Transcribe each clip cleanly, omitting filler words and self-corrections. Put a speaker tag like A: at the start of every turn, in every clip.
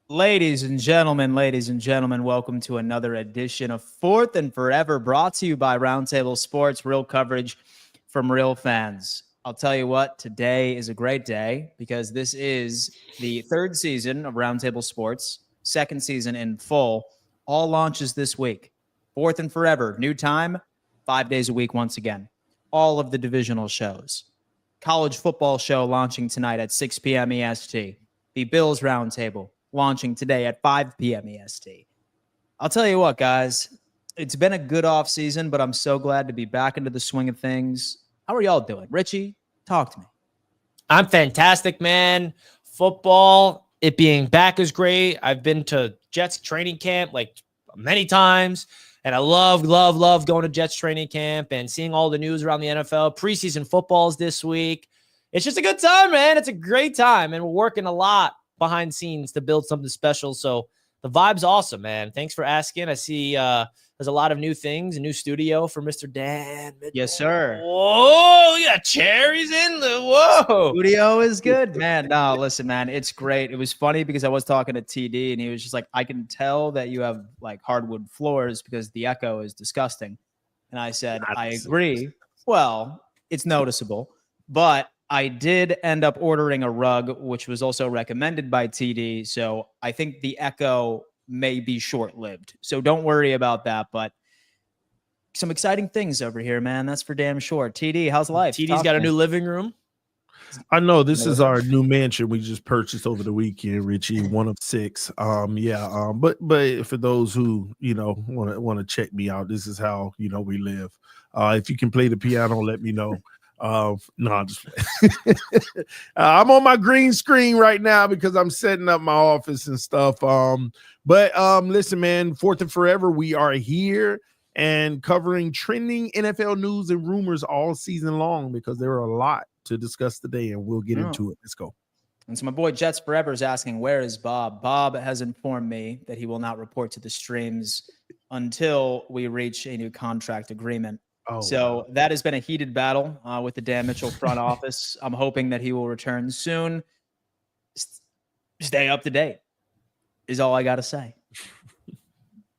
A: Ladies and gentlemen, welcome to another edition of Fourth and Forever, brought to you by Roundtable Sports, real coverage from real fans. I'll tell you what, today is a great day because this is the third season of Roundtable Sports, second season in full, all launches this week. Fourth and Forever, new time, 5 days a week once again. All of the divisional shows. College football show launching tonight at 6 p.m. EST. The Bills Roundtable launching today at 5 p.m. EST. I'll tell you what, guys, it's been a good off season, but I'm so glad to be back into the swing of things. How are y'all doing? Richie, talk to me.
B: I'm fantastic, man. Football, it being back is great. I've been to Jets training camp like many times, and I love going to Jets training camp and seeing all the news around the NFL. Preseason footballs this week. It's just a good time, man. It's a great time, and we're working a lot behind scenes to build something special. So the vibe's awesome, man. Thanks for asking. I see there's a lot of new things, a new studio for Mr. Dan.
A: Yes, sir.
B: Whoa, yeah, cherries in the whoa.
A: Studio is good, man. No, listen, man, it's great. It was funny because I was talking to TD and he was just like, I can tell that you have like hardwood floors because the echo is disgusting. And I said, I agree. Well, it's noticeable, but I did end up ordering a rug, which was also recommended by TD. So I think the echo may be short-lived. So don't worry about that. But some exciting things over here, man. That's for damn sure. TD, how's life?
B: TD's got a new living room.
C: I know this is our new mansion we just purchased over the weekend, Richie. One of 6. But for those who want to check me out, this is how we live. If you can play the piano, let me know. I'm on my green screen right now because I'm setting up my office and stuff. Listen, man, Fourth and Forever, we are here and covering trending NFL news and rumors all season long because there are a lot to discuss today, and we'll get into it. Let's go.
A: And so my boy Jets Forever is asking, where is Bob? Bob has informed me that he will not report to the streams until we reach a new contract agreement. So that has been a heated battle with the Dan Mitchell front office. I'm hoping that he will return soon. Stay up to date is all I got to say.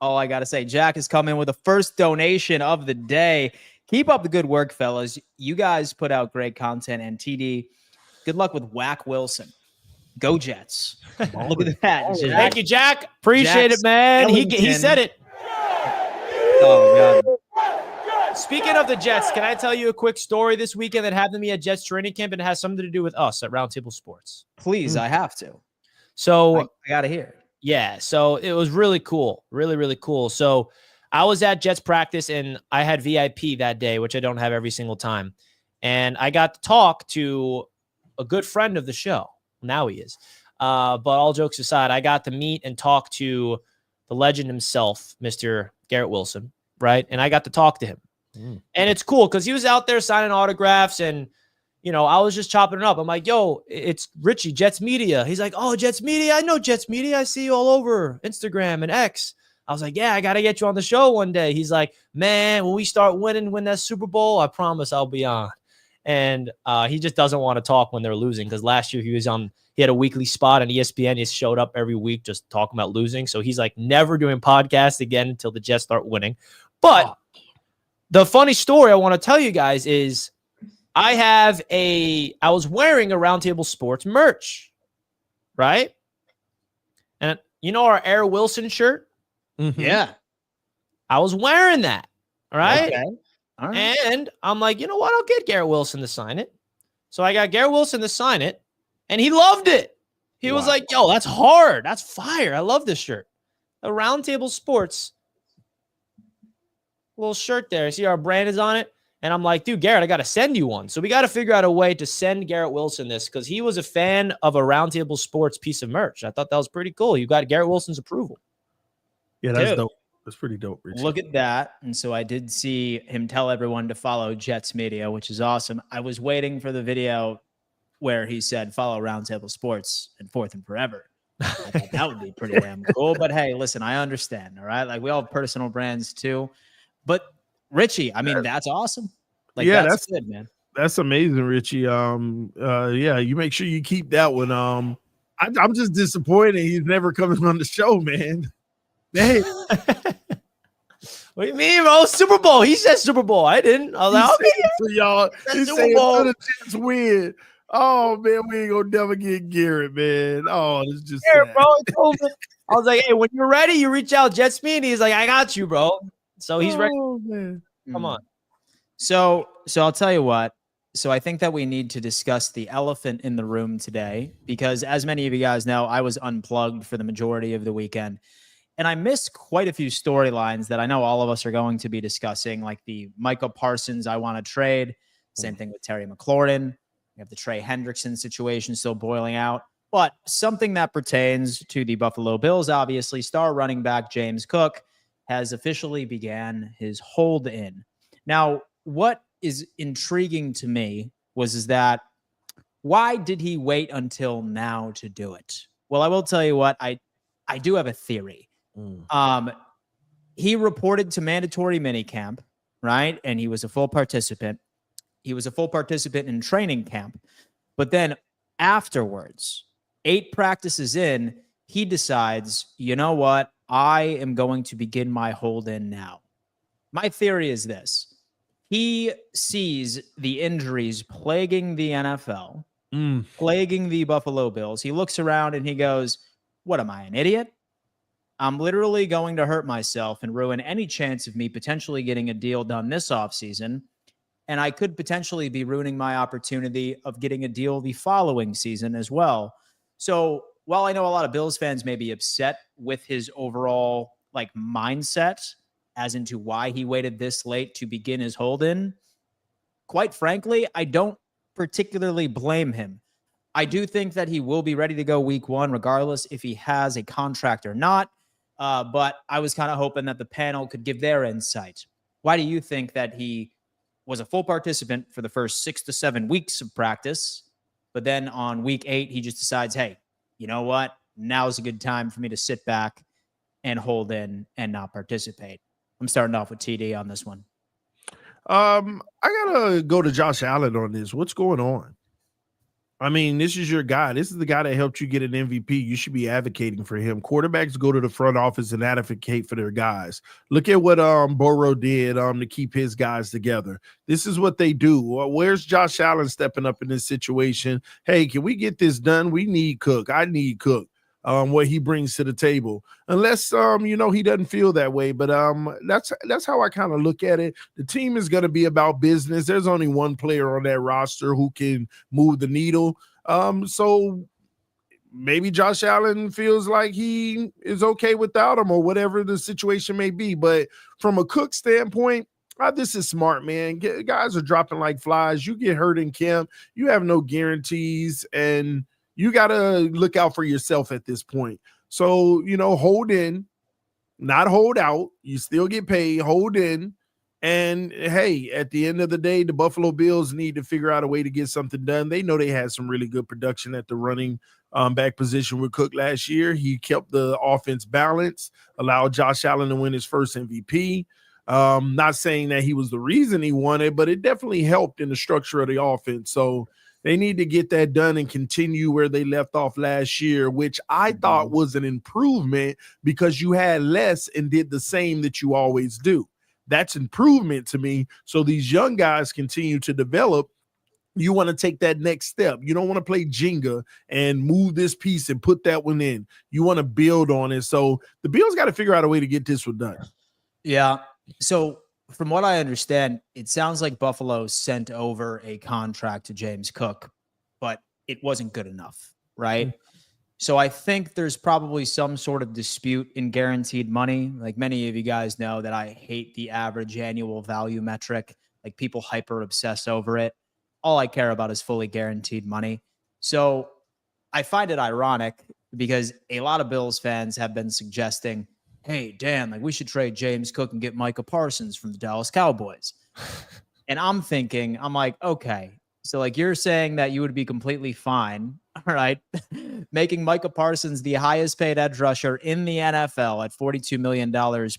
A: All I got to say. Jack has come in with the first donation of the day. Keep up the good work, fellas. You guys put out great content. And TD, good luck with Whack Wilson. Go Jets. Look at that, Jack.
B: Thank you, Jack. Appreciate it, man. He said it.
A: Oh, God.
B: Speaking of the Jets, can I tell you a quick story this weekend that happened to me at Jets training camp and it has something to do with us at Roundtable Sports?
A: Please, I have to.
B: So
A: I got to hear.
B: Yeah, so it was really cool. Really cool. So I was at Jets practice and I had VIP that day, which I don't have every single time. And I got to talk to a good friend of the show. Now he is. But all jokes aside, I got to meet and talk to the legend himself, Mr. Garrett Wilson, right? And I got to talk to him. And it's cool because he was out there signing autographs and, I was just chopping it up. I'm like, yo, it's Richie, Jets Media. He's like, oh, Jets Media. I know Jets Media. I see you all over Instagram and X. I was like, yeah, I got to get you on the show one day. He's like, man, when we start win that Super Bowl, I promise I'll be on. And he just doesn't want to talk when they're losing because last year he had a weekly spot on ESPN. He showed up every week just talking about losing. So he's like never doing podcasts again until the Jets start winning. But the funny story I want to tell you guys is I was wearing a Roundtable Sports merch, right? And our Air Wilson shirt?
A: Mm-hmm. Yeah.
B: I was wearing that, right?
A: Okay. All right.
B: And I'm like, you know what? I'll get Garrett Wilson to sign it. So I got Garrett Wilson to sign it, and he loved it. He was like, yo, that's hard. That's fire. I love this shirt. A Roundtable Sports little shirt there. See our brand is on it? And I'm like, dude, Garrett, I got to send you one. So we got to figure out a way to send Garrett Wilson this because he was a fan of a Roundtable Sports piece of merch. I thought that was pretty cool. You got Garrett Wilson's approval.
C: Yeah, that's dope. That's pretty dope, Richie.
A: Look at that. And so I did see him tell everyone to follow Jets Media, which is awesome. I was waiting for the video where he said, follow Roundtable Sports and Fourth and Forever. I thought that would be pretty damn cool. But hey, listen, I understand. All right. Like we all have personal brands too. But Richie, I mean, that's awesome. Like,
C: yeah,
A: that's good, man.
C: That's amazing, Richie. You make sure you keep that one. I'm just disappointed he's never coming on the show, man. Hey,
B: What do you mean, bro? Super Bowl. He said Super Bowl. I didn't. I was like, okay.
C: for y'all. He's
B: Super
C: saying
B: Bowl.
C: to the Jets win. Oh man, we ain't gonna never get Garrett, man. Oh, it's just
B: Here,
C: sad.
B: bro. I was like, hey, when you're ready, you reach out, Jets me, and he's like, I got you, bro. So he's ready.
C: Oh, man.
B: Come on.
A: So I'll tell you what. So I think that we need to discuss the elephant in the room today because, as many of you guys know, I was unplugged for the majority of the weekend. And I missed quite a few storylines that I know all of us are going to be discussing, like the Micah Parsons I want to trade. Same thing with Terry McLaurin. We have the Trey Hendrickson situation still boiling out. But something that pertains to the Buffalo Bills, obviously, star running back James Cook has officially began his hold in. Now, what is intriguing to me is that why did he wait until now to do it? Well, I will tell you what, I do have a theory. He reported to mandatory minicamp, right? And he was a full participant. He was a full participant in training camp. But then afterwards, 8 practices in, he decides, you know what? I am going to begin my hold in now. My theory is this. He sees the injuries plaguing the NFL, plaguing the Buffalo Bills. He looks around and he goes, what am I, an idiot? I'm literally going to hurt myself and ruin any chance of me potentially getting a deal done this offseason. And I could potentially be ruining my opportunity of getting a deal the following season as well. So while I know a lot of Bills fans may be upset with his overall mindset as into why he waited this late to begin his hold in, quite frankly, I don't particularly blame him. I do think that he will be ready to go week 1, regardless if he has a contract or not. But I was kind of hoping that the panel could give their insight. Why do you think that he was a full participant for the first 6 to 7 weeks of practice, but then on week 8, he just decides, hey, you know what? Now's a good time for me to sit back and hold in and not participate. I'm starting off with TD on this one.
C: I gotta go to Josh Allen on this. What's going on? I mean, this is your guy. This is the guy that helped you get an MVP. You should be advocating for him. Quarterbacks go to the front office and advocate for their guys. Look at what Burrow did to keep his guys together. This is what they do. Where's Josh Allen stepping up in this situation? Hey, can we get this done? We need Cook. I need Cook. What he brings to the table, unless he doesn't feel that way. But that's how I kind of look at it. The team is going to be about business. There's only one player on that roster who can move the needle. So maybe Josh Allen feels like he is okay without him or whatever the situation may be. But from a Cook standpoint, this is smart, man. Guys are dropping like flies. You get hurt in camp, you have no guarantees, and you got to look out for yourself at this point. So, hold in, not hold out. You still get paid, hold in. And, hey, at the end of the day, the Buffalo Bills need to figure out a way to get something done. They know they had some really good production at the running back position with Cook last year. He kept the offense balanced, allowed Josh Allen to win his first MVP. Not saying that he was the reason he won it, but it definitely helped in the structure of the offense. So, they need to get that done and continue where they left off last year, which I thought was an improvement because you had less and did the same that you always do. That's improvement to me. So these young guys continue to develop. You want to take that next step. You don't want to play Jenga and move this piece and put that one in. You want to build on it. So the Bills got to figure out a way to get this one done.
A: Yeah. So from what I understand, it sounds like Buffalo sent over a contract to James Cook, but it wasn't good enough, right? So I think there's probably some sort of dispute in guaranteed money. Like many of you guys know that I hate the average annual value metric. Like people hyper obsess over it. All I care about is fully guaranteed money. So I find it ironic because a lot of Bills fans have been suggesting, hey, Dan, we should trade James Cook and get Micah Parsons from the Dallas Cowboys. And I'm thinking, okay, so you're saying that you would be completely fine, all right, making Micah Parsons the highest paid edge rusher in the NFL at $42 million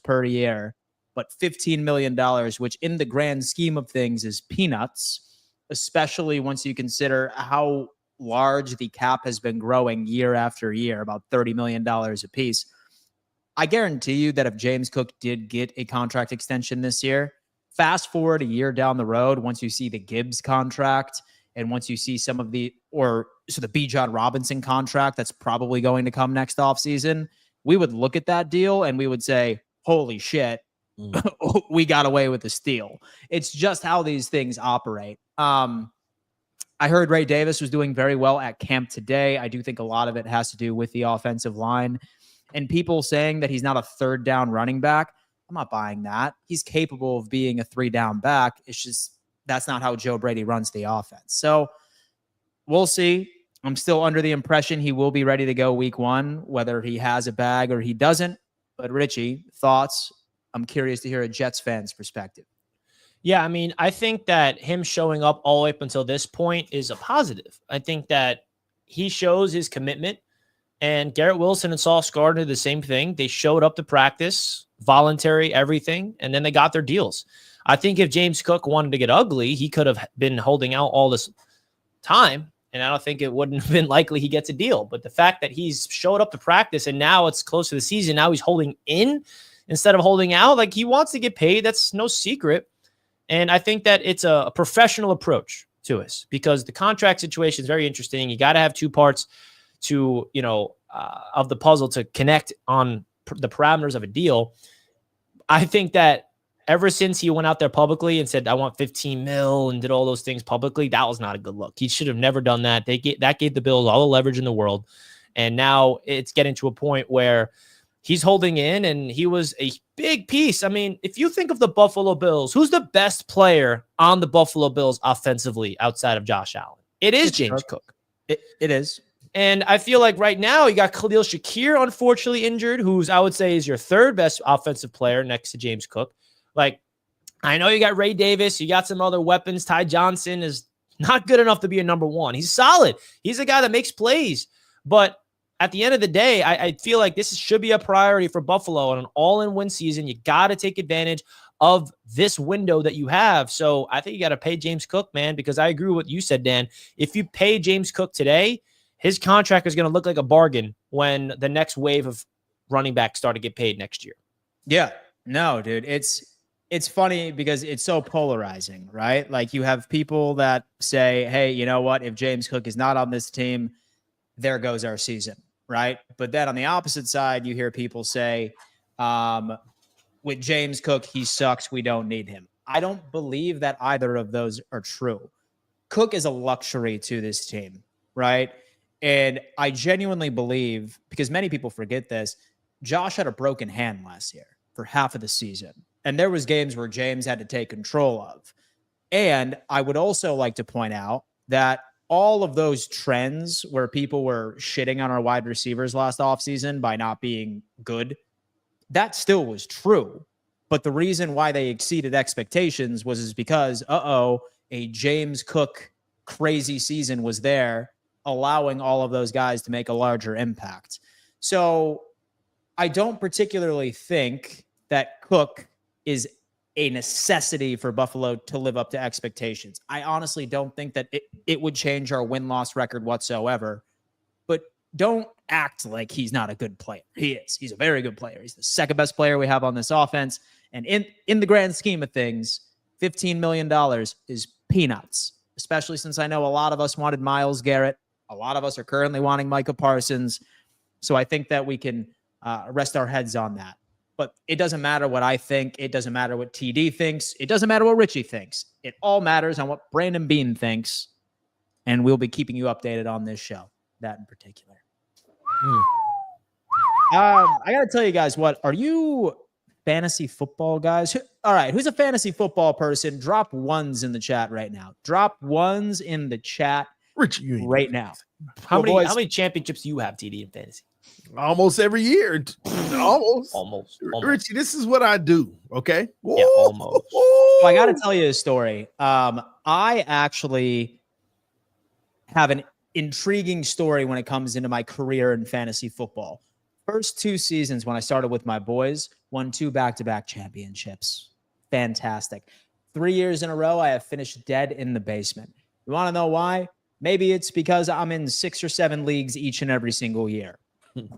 A: per year, but $15 million, which in the grand scheme of things is peanuts, especially once you consider how large the cap has been growing year after year, about $30 million a piece. I guarantee you that if James Cook did get a contract extension this year, fast forward a year down the road, once you see the Gibbs contract and once you see some of the Bijan Robinson contract that's probably going to come next offseason, we would look at that deal and we would say, holy shit, we got away with the steal. It's just how these things operate. I heard Ray Davis was doing very well at camp today. I do think a lot of it has to do with the offensive line. And people saying that he's not a third down running back, I'm not buying that. He's capable of being a 3-down back. It's just that's not how Joe Brady runs the offense. So we'll see. I'm still under the impression he will be ready to go week 1, whether he has a bag or he doesn't. But Richie, thoughts? I'm curious to hear a Jets fan's perspective.
B: Yeah, I mean, I think that him showing up all the way up until this point is a positive. I think that he shows his commitment. And Garrett Wilson and Sauce Gardner did the same thing. They showed up to practice, voluntary, everything, and then they got their deals. I think if James Cook wanted to get ugly, he could have been holding out all this time, and I don't think it wouldn't have been likely he gets a deal. But the fact that he's showed up to practice and now it's close to the season, now he's holding in instead of holding out, like he wants to get paid. That's no secret. And I think that it's a professional approach to us because the contract situation is very interesting. You got to have two parts to, of the puzzle to connect on the parameters of a deal. I think that ever since he went out there publicly and said, I want 15 mil and did all those things publicly, that was not a good look. He should have never done that. That gave the Bills all the leverage in the world. And now it's getting to a point where he's holding in and he was a big piece. I mean, if you think of the Buffalo Bills, who's the best player on the Buffalo Bills offensively outside of Josh Allen? It is James Cook.
A: It is.
B: And I feel like right now you got Khalil Shakir, unfortunately injured, who's I would say is your third best offensive player next to James Cook. Like, I know you got Ray Davis, you got some other weapons. Ty Johnson is not good enough to be a number one. He's solid. He's a guy that makes plays. But at the end of the day, I feel like this should be a priority for Buffalo on an all-in-win season. You got to take advantage of this window that you have. So I think you got to pay James Cook, man, because I agree with what you said, Dan. If you pay James Cook today, his contract is going to look like a bargain when the next wave of running backs start to get paid next year.
A: Yeah, no, dude, it's funny because it's so polarizing, right? Like you have people that say, hey, you know what? If James Cook is not on this team, there goes our season, right? But then on the opposite side, you hear people say, with James Cook, he sucks. We don't need him. I don't believe that either of those are true. Cook is a luxury to this team, right? And I genuinely believe, because many people forget this, Josh had a broken hand last year for half of the season. And there was games where James had to take control of. And I would also like to point out that all of those trends where people were shitting on our wide receivers last offseason by not being good, that still was true. But the reason why they exceeded expectations was because, a James Cook crazy season was there, allowing all of those guys to make a larger impact. So I don't particularly think that Cook is a necessity for Buffalo to live up to expectations. I honestly don't think that it would change our win-loss record whatsoever, but don't act like he's not a good player. He is. He's a very good player. He's the second best player we have on this offense. And in the grand scheme of things, $15 million is peanuts, especially since I know a lot of us wanted Myles Garrett. A lot of us are currently wanting Micah Parsons. So I think that we can rest our heads on that. But it doesn't matter what I think. It doesn't matter what TD thinks. It doesn't matter what Richie thinks. It all matters on what Brandon Bean thinks. And we'll be keeping you updated on this show, that in particular. I got to tell you guys what. Are you fantasy football guys? All right. Who's a fantasy football person? Drop ones in the chat right now. Drop ones in the chat.
C: Richie,
B: right now. How many championships do you have, TD, in fantasy?
C: Almost every year. Almost. Richie, this is what I do. Okay.
B: Yeah, almost.
A: So I got to tell you a story. I actually have an intriguing story when it comes into my career in fantasy football. First 2 seasons when I started with my boys, won 2 back-to-back championships. Fantastic. 3 years in a row, I have finished dead in the basement. You want to know why? Maybe it's because I'm in 6 or 7 leagues each and every single year.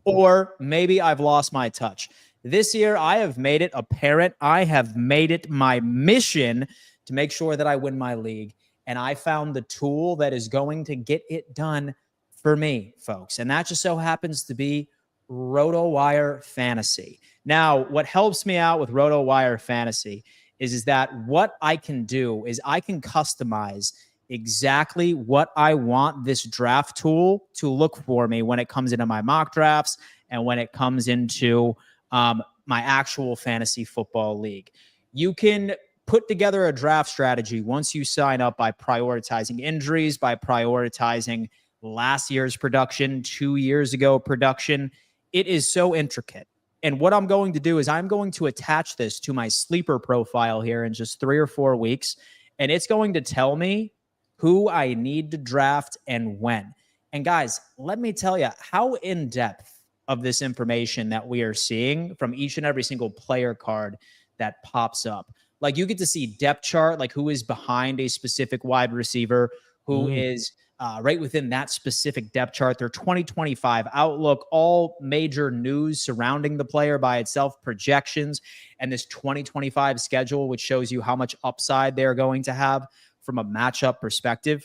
A: Or maybe I've lost my touch. This year, I have made it apparent. I have made it my mission to make sure that I win my league. And I found the tool that is going to get it done for me, folks. And that just so happens to be RotoWire Fantasy. Now, what helps me out with RotoWire Fantasy is that what I can do is I can customize exactly what I want this draft tool to look for me when it comes into my mock drafts and when it comes into my actual fantasy football league. You can put together a draft strategy once you sign up by prioritizing injuries, by prioritizing last year's production, 2 years ago production. It is so intricate. And what I'm going to do is I'm going to attach this to my sleeper profile here in just 3 or 4 weeks. And it's going to tell me who I need to draft and when. And guys, let me tell you how in-depth of this information that we are seeing from each and every single player card that pops up. Like, you get to see depth chart, like who is behind a specific wide receiver, who is right within that specific depth chart, their 2025 outlook, all major news surrounding the player by itself, projections, and this 2025 schedule, which shows you how much upside they're going to have from a matchup perspective.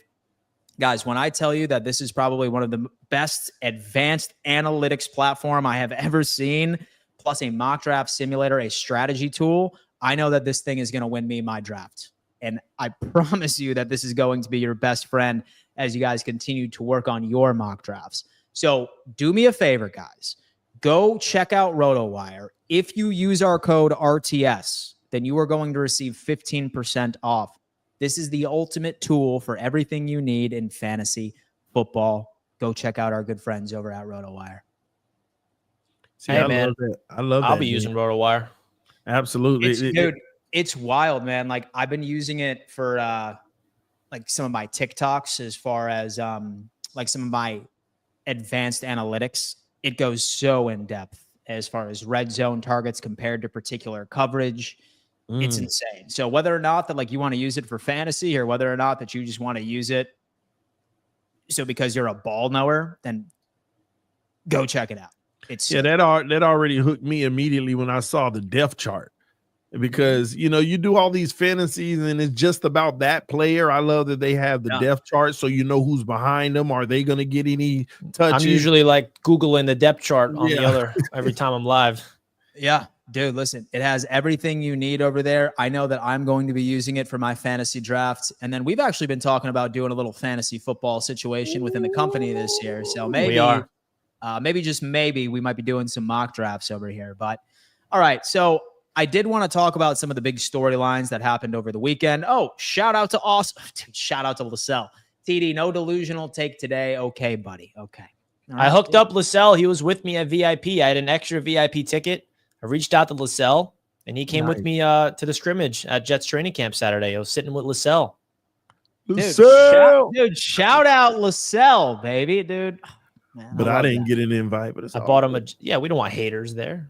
A: Guys, when I tell you that this is probably one of the best advanced analytics platform I have ever seen, plus a mock draft simulator, a strategy tool, I know that this thing is going to win me my draft. And I promise you that this is going to be your best friend as you guys continue to work on your mock drafts. So do me a favor, guys. Go check out RotoWire. If you use our code RTS, then you are going to receive 15% off. This is the ultimate tool for everything you need in fantasy football. Go check out our good friends over at RotoWire.
C: See,
B: hey,
C: I
B: man.
C: love that. I love that.
B: I'll be using RotoWire.
C: Absolutely.
A: Dude, it's wild, man. Like, I've been using it for like some of my TikToks as far as like some of my advanced analytics. It goes so in depth as far as red zone targets compared to particular coverage. It's insane. So whether or not that like you want to use it for fantasy or whether or not that you just want to use it so because you're a ball knower, then go check it out. It's
C: that already hooked me immediately when I saw the depth chart, because you do all these fantasies and it's just about that player. I love that they have the depth chart so you know who's behind them. Are they going to get any touches?
B: I'm usually like Googling the depth chart on the other every time I'm live.
A: Yeah. Dude, listen, it has everything you need over there. I know that I'm going to be using it for my fantasy drafts. And then we've actually been talking about doing a little fantasy football situation within the company this year. So maybe, just maybe we might be doing some mock drafts over here. But all right. So I did want to talk about some of the big storylines that happened over the weekend. Oh, shout out to shout out to LaSalle. TD, no delusional take today. Okay, buddy. Okay.
B: I hooked up LaSalle. He was with me at VIP. I had an extra VIP ticket. I reached out to LaSalle, and he came with me to the scrimmage at Jets training camp Saturday. I was sitting with LaSalle.
A: Dude, shout out LaSalle, baby, dude. Man,
C: but I didn't get an invite. But
B: I bought him we don't want haters there.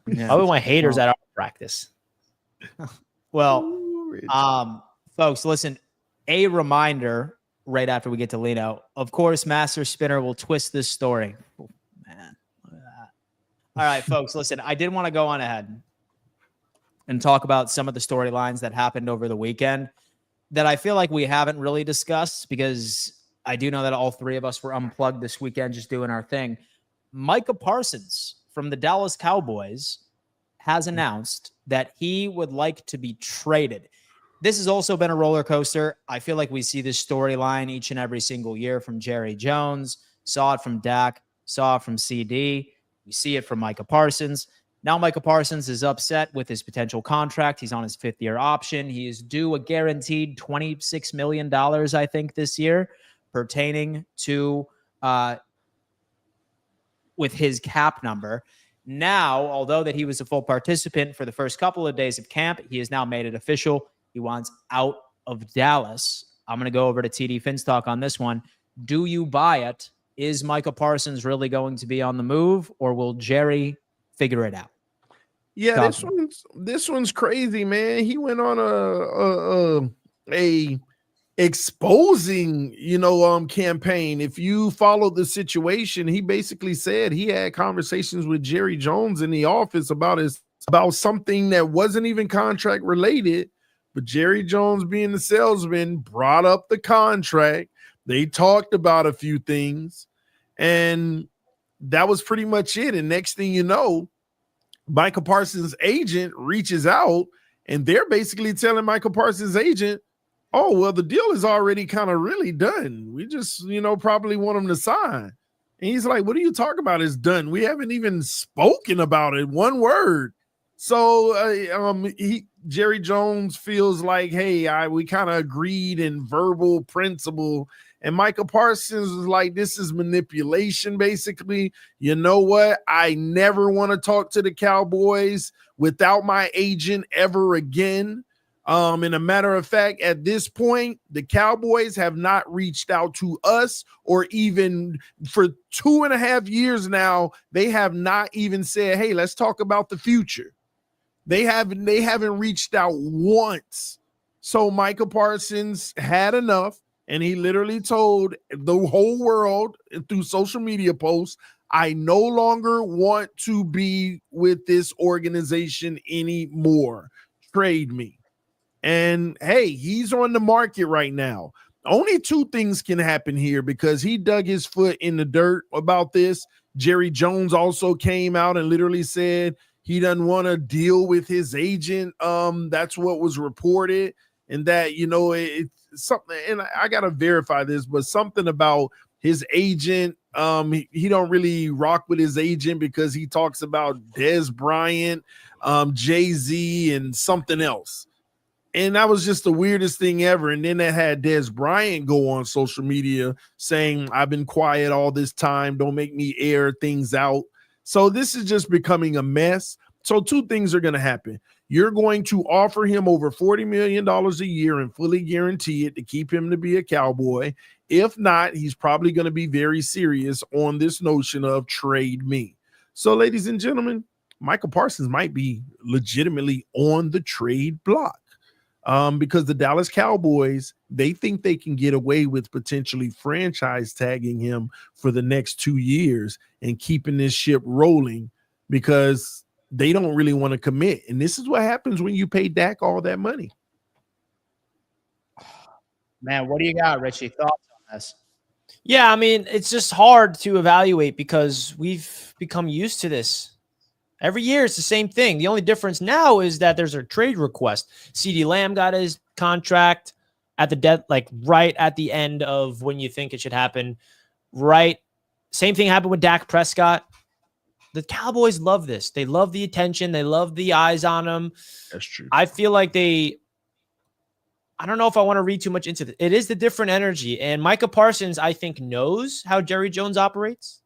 B: Yeah. We want haters at our practice.
A: Well, folks, listen, a reminder right after we get to Lino. Of course, Master Spinner will twist this story. Oh, man. All right, folks, listen, I did want to go on ahead and talk about some of the storylines that happened over the weekend that I feel like we haven't really discussed, because I do know that all three of us were unplugged this weekend just doing our thing. Micah Parsons from the Dallas Cowboys has announced that he would like to be traded. This has also been a roller coaster. I feel like we see this storyline each and every single year from Jerry Jones, saw it from Dak, saw it from CD. We see it from Micah Parsons. Now Micah Parsons is upset with his potential contract. He's on his 5th-year option. He is due a guaranteed $26 million, I think, this year, pertaining to with his cap number. Now, although that he was a full participant for the first couple of days of camp, he has now made it official. He wants out of Dallas. I'm going to go over to TD Finstock on this one. Do you buy it? Is Micah Parsons really going to be on the move, or will Jerry figure it out?
C: Yeah, this one's crazy, man. He went on a exposing, campaign. If you followed the situation, he basically said he had conversations with Jerry Jones in the office about something that wasn't even contract related, but Jerry Jones, being the salesman, brought up the contract. They talked about a few things, and that was pretty much it. And next thing you know, Micah Parsons' agent reaches out, and they're basically telling Micah Parsons' agent, oh, well, the deal is already kind of really done. We just, probably want him to sign. And he's like, what are you talking about? It's done. We haven't even spoken about it. One word. So Jerry Jones feels like, hey, we kind of agreed in verbal principle. And Micah Parsons was like, this is manipulation, basically. You know what? I never want to talk to the Cowboys without my agent ever again. And a matter of fact, at this point, the Cowboys have not reached out to us, or even for 2.5 years now, they have not even said, hey, let's talk about the future. They haven't reached out once. So Micah Parsons had enough, and he literally told the whole world through social media posts, I no longer want to be with this organization anymore. Trade me. And hey, he's on the market right now. Only two things can happen here, because he dug his foot in the dirt about this. Jerry Jones also came out and literally said he doesn't want to deal with his agent. That's what was reported. And that, it's something, and I got to verify this, but something about his agent. He don't really rock with his agent because he talks about Dez Bryant, Jay-Z, and something else. And that was just the weirdest thing ever. And then they had Dez Bryant go on social media saying, I've been quiet all this time. Don't make me air things out. So this is just becoming a mess. So two things are going to happen. You're going to offer him over $40 million a year and fully guarantee it to keep him to be a Cowboy. If not, he's probably going to be very serious on this notion of trade me. So, ladies and gentlemen, Micah Parsons might be legitimately on the trade block. Because the Dallas Cowboys, they think they can get away with potentially franchise tagging him for the next 2 years and keeping this ship rolling, because they don't really want to commit. And this is what happens when you pay Dak all that money.
A: Man, what do you got, Richie? Thoughts on this?
B: Yeah, I mean, it's just hard to evaluate because we've become used to this. Every year, it's the same thing. The only difference now is that there's a trade request. CeeDee Lamb got his contract at the right at the end of when you think it should happen. Right. Same thing happened with Dak Prescott. The Cowboys love this. They love the attention. They love the eyes on them.
C: That's true.
B: I feel like I don't know if I want to read too much into it. It is the different energy. And Micah Parsons, I think, knows how Jerry Jones operates.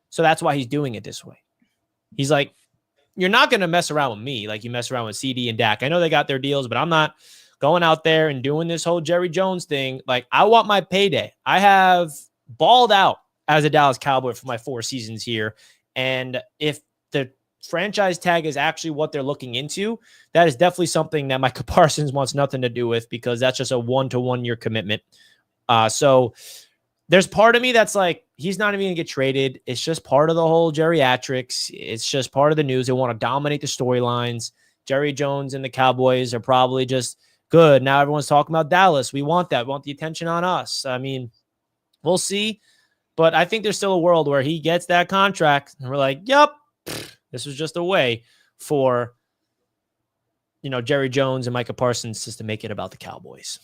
B: So that's why he's doing it this way. He's like, you're not going to mess around with me like you mess around with CD and Dak. I know they got their deals, but I'm not going out there and doing this whole Jerry Jones thing. Like, I want my payday. I have balled out as a Dallas Cowboy for my 4 seasons here. And if the franchise tag is actually what they're looking into, that is definitely something that Micah Parsons wants nothing to do with, because that's just a 1-to-1 year commitment. So there's part of me that's like, he's not even going to get traded. It's just part of the whole geriatrics. It's just part of the news. They want to dominate the storylines. Jerry Jones and the Cowboys are probably just good. Now everyone's talking about Dallas. We want that. We want the attention on us. I mean, we'll see. But I think there's still a world where he gets that contract and we're like, yep, this was just a way for, Jerry Jones and Micah Parsons just to make it about the Cowboys.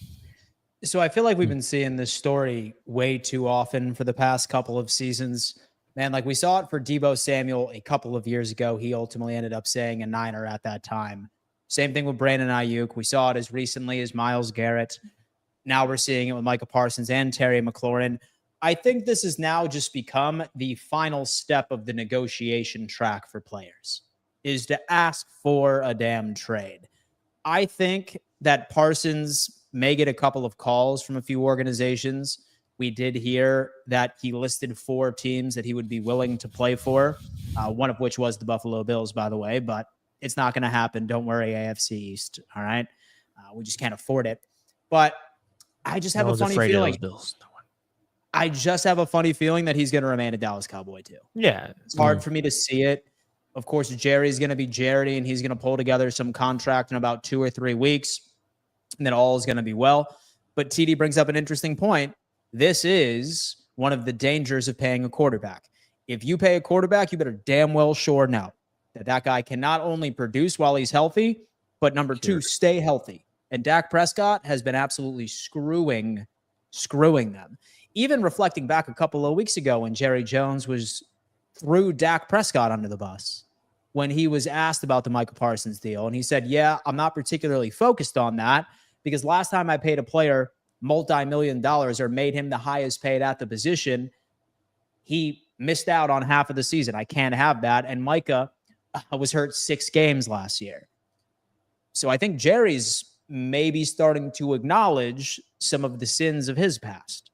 A: So I feel like we've been seeing this story way too often for the past couple of seasons. Man, like we saw it for Deebo Samuel a couple of years ago. He ultimately ended up saying a Niner at that time. Same thing with Brandon Ayuk. We saw it as recently as Myles Garrett. Now we're seeing it with Micah Parsons and Terry McLaurin. I think this has now just become the final step of the negotiation track for players, is to ask for a damn trade. I think that Parsons may get a couple of calls from a few organizations. We did hear that he listed 4 teams that he would be willing to play for, one of which was the Buffalo Bills, by the way, but it's not going to happen. Don't worry, AFC East, all right? We just can't afford it. But I just have
B: No
A: a
B: one's
A: funny
B: afraid
A: feeling.
B: of those Bills. No one.
A: I just have a funny feeling that he's going to remain a Dallas Cowboy too.
B: Yeah.
A: It's hard for me to see it. Of course, Jerry's going to be Jerry, and he's going to pull together some contract in about 2 or 3 weeks, and then all is going to be well. But TD brings up an interesting point. This is one of the dangers of paying a quarterback. If you pay a quarterback, you better damn well sure know that that guy can not only produce while he's healthy, but number two, stay healthy. And Dak Prescott has been absolutely screwing them. Even reflecting back a couple of weeks ago when Jerry Jones threw Dak Prescott under the bus when he was asked about the Micah Parsons deal. And he said, yeah, I'm not particularly focused on that because last time I paid a player multi-million dollars or made him the highest paid at the position, he missed out on half of the season. I can't have that. And Micah was hurt 6 games last year. So I think Jerry's maybe starting to acknowledge some of the sins of his past.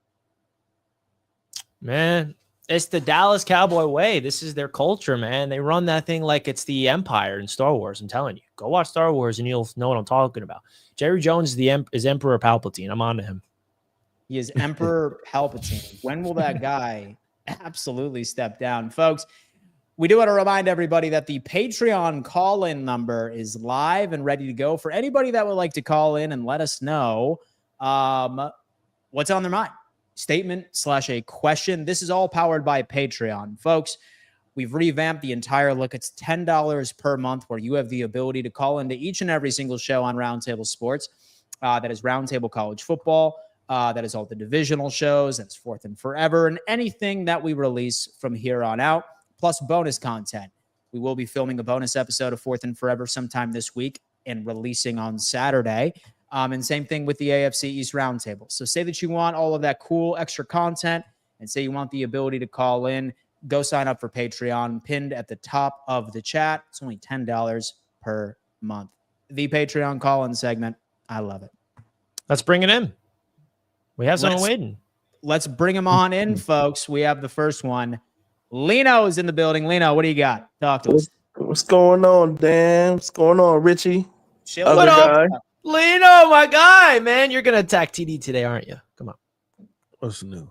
B: Man, it's the Dallas Cowboy way. This is their culture, man. They run that thing like it's the Empire in Star Wars. I'm telling you. Go watch Star Wars and you'll know what I'm talking about. Jerry Jones is Emperor Palpatine. I'm on to him.
A: He is Emperor Palpatine. When will that guy absolutely step down? Folks, we do want to remind everybody that the Patreon call-in number is live and ready to go for anybody that would like to call in and let us know what's on their mind. Statement/a question. This is all powered by Patreon. Folks, we've revamped the entire look. It's $10 per month where you have the ability to call into each and every single show on Roundtable Sports. That is Roundtable College Football. That is all the divisional shows. That's Fourth and Forever and anything that we release from here on out, plus bonus content. We will be filming a bonus episode of Fourth and Forever sometime this week and releasing on Saturday. And same thing with the AFC East Roundtable. So say that you want all of that cool extra content and say you want the ability to call in, go sign up for Patreon, pinned at the top of the chat. It's only $10 per month. The Patreon call-in segment. I love it.
B: Let's bring it in. We have someone waiting.
A: Let's bring him on in, folks. We have the first one. Lino is in the building. Lino, what do you got? Talk to us.
D: What's going on, Dan? What's going on, Richie?
B: What up, Lino, my guy, man? You're going to attack TD today, aren't you? Come on.
C: What's new?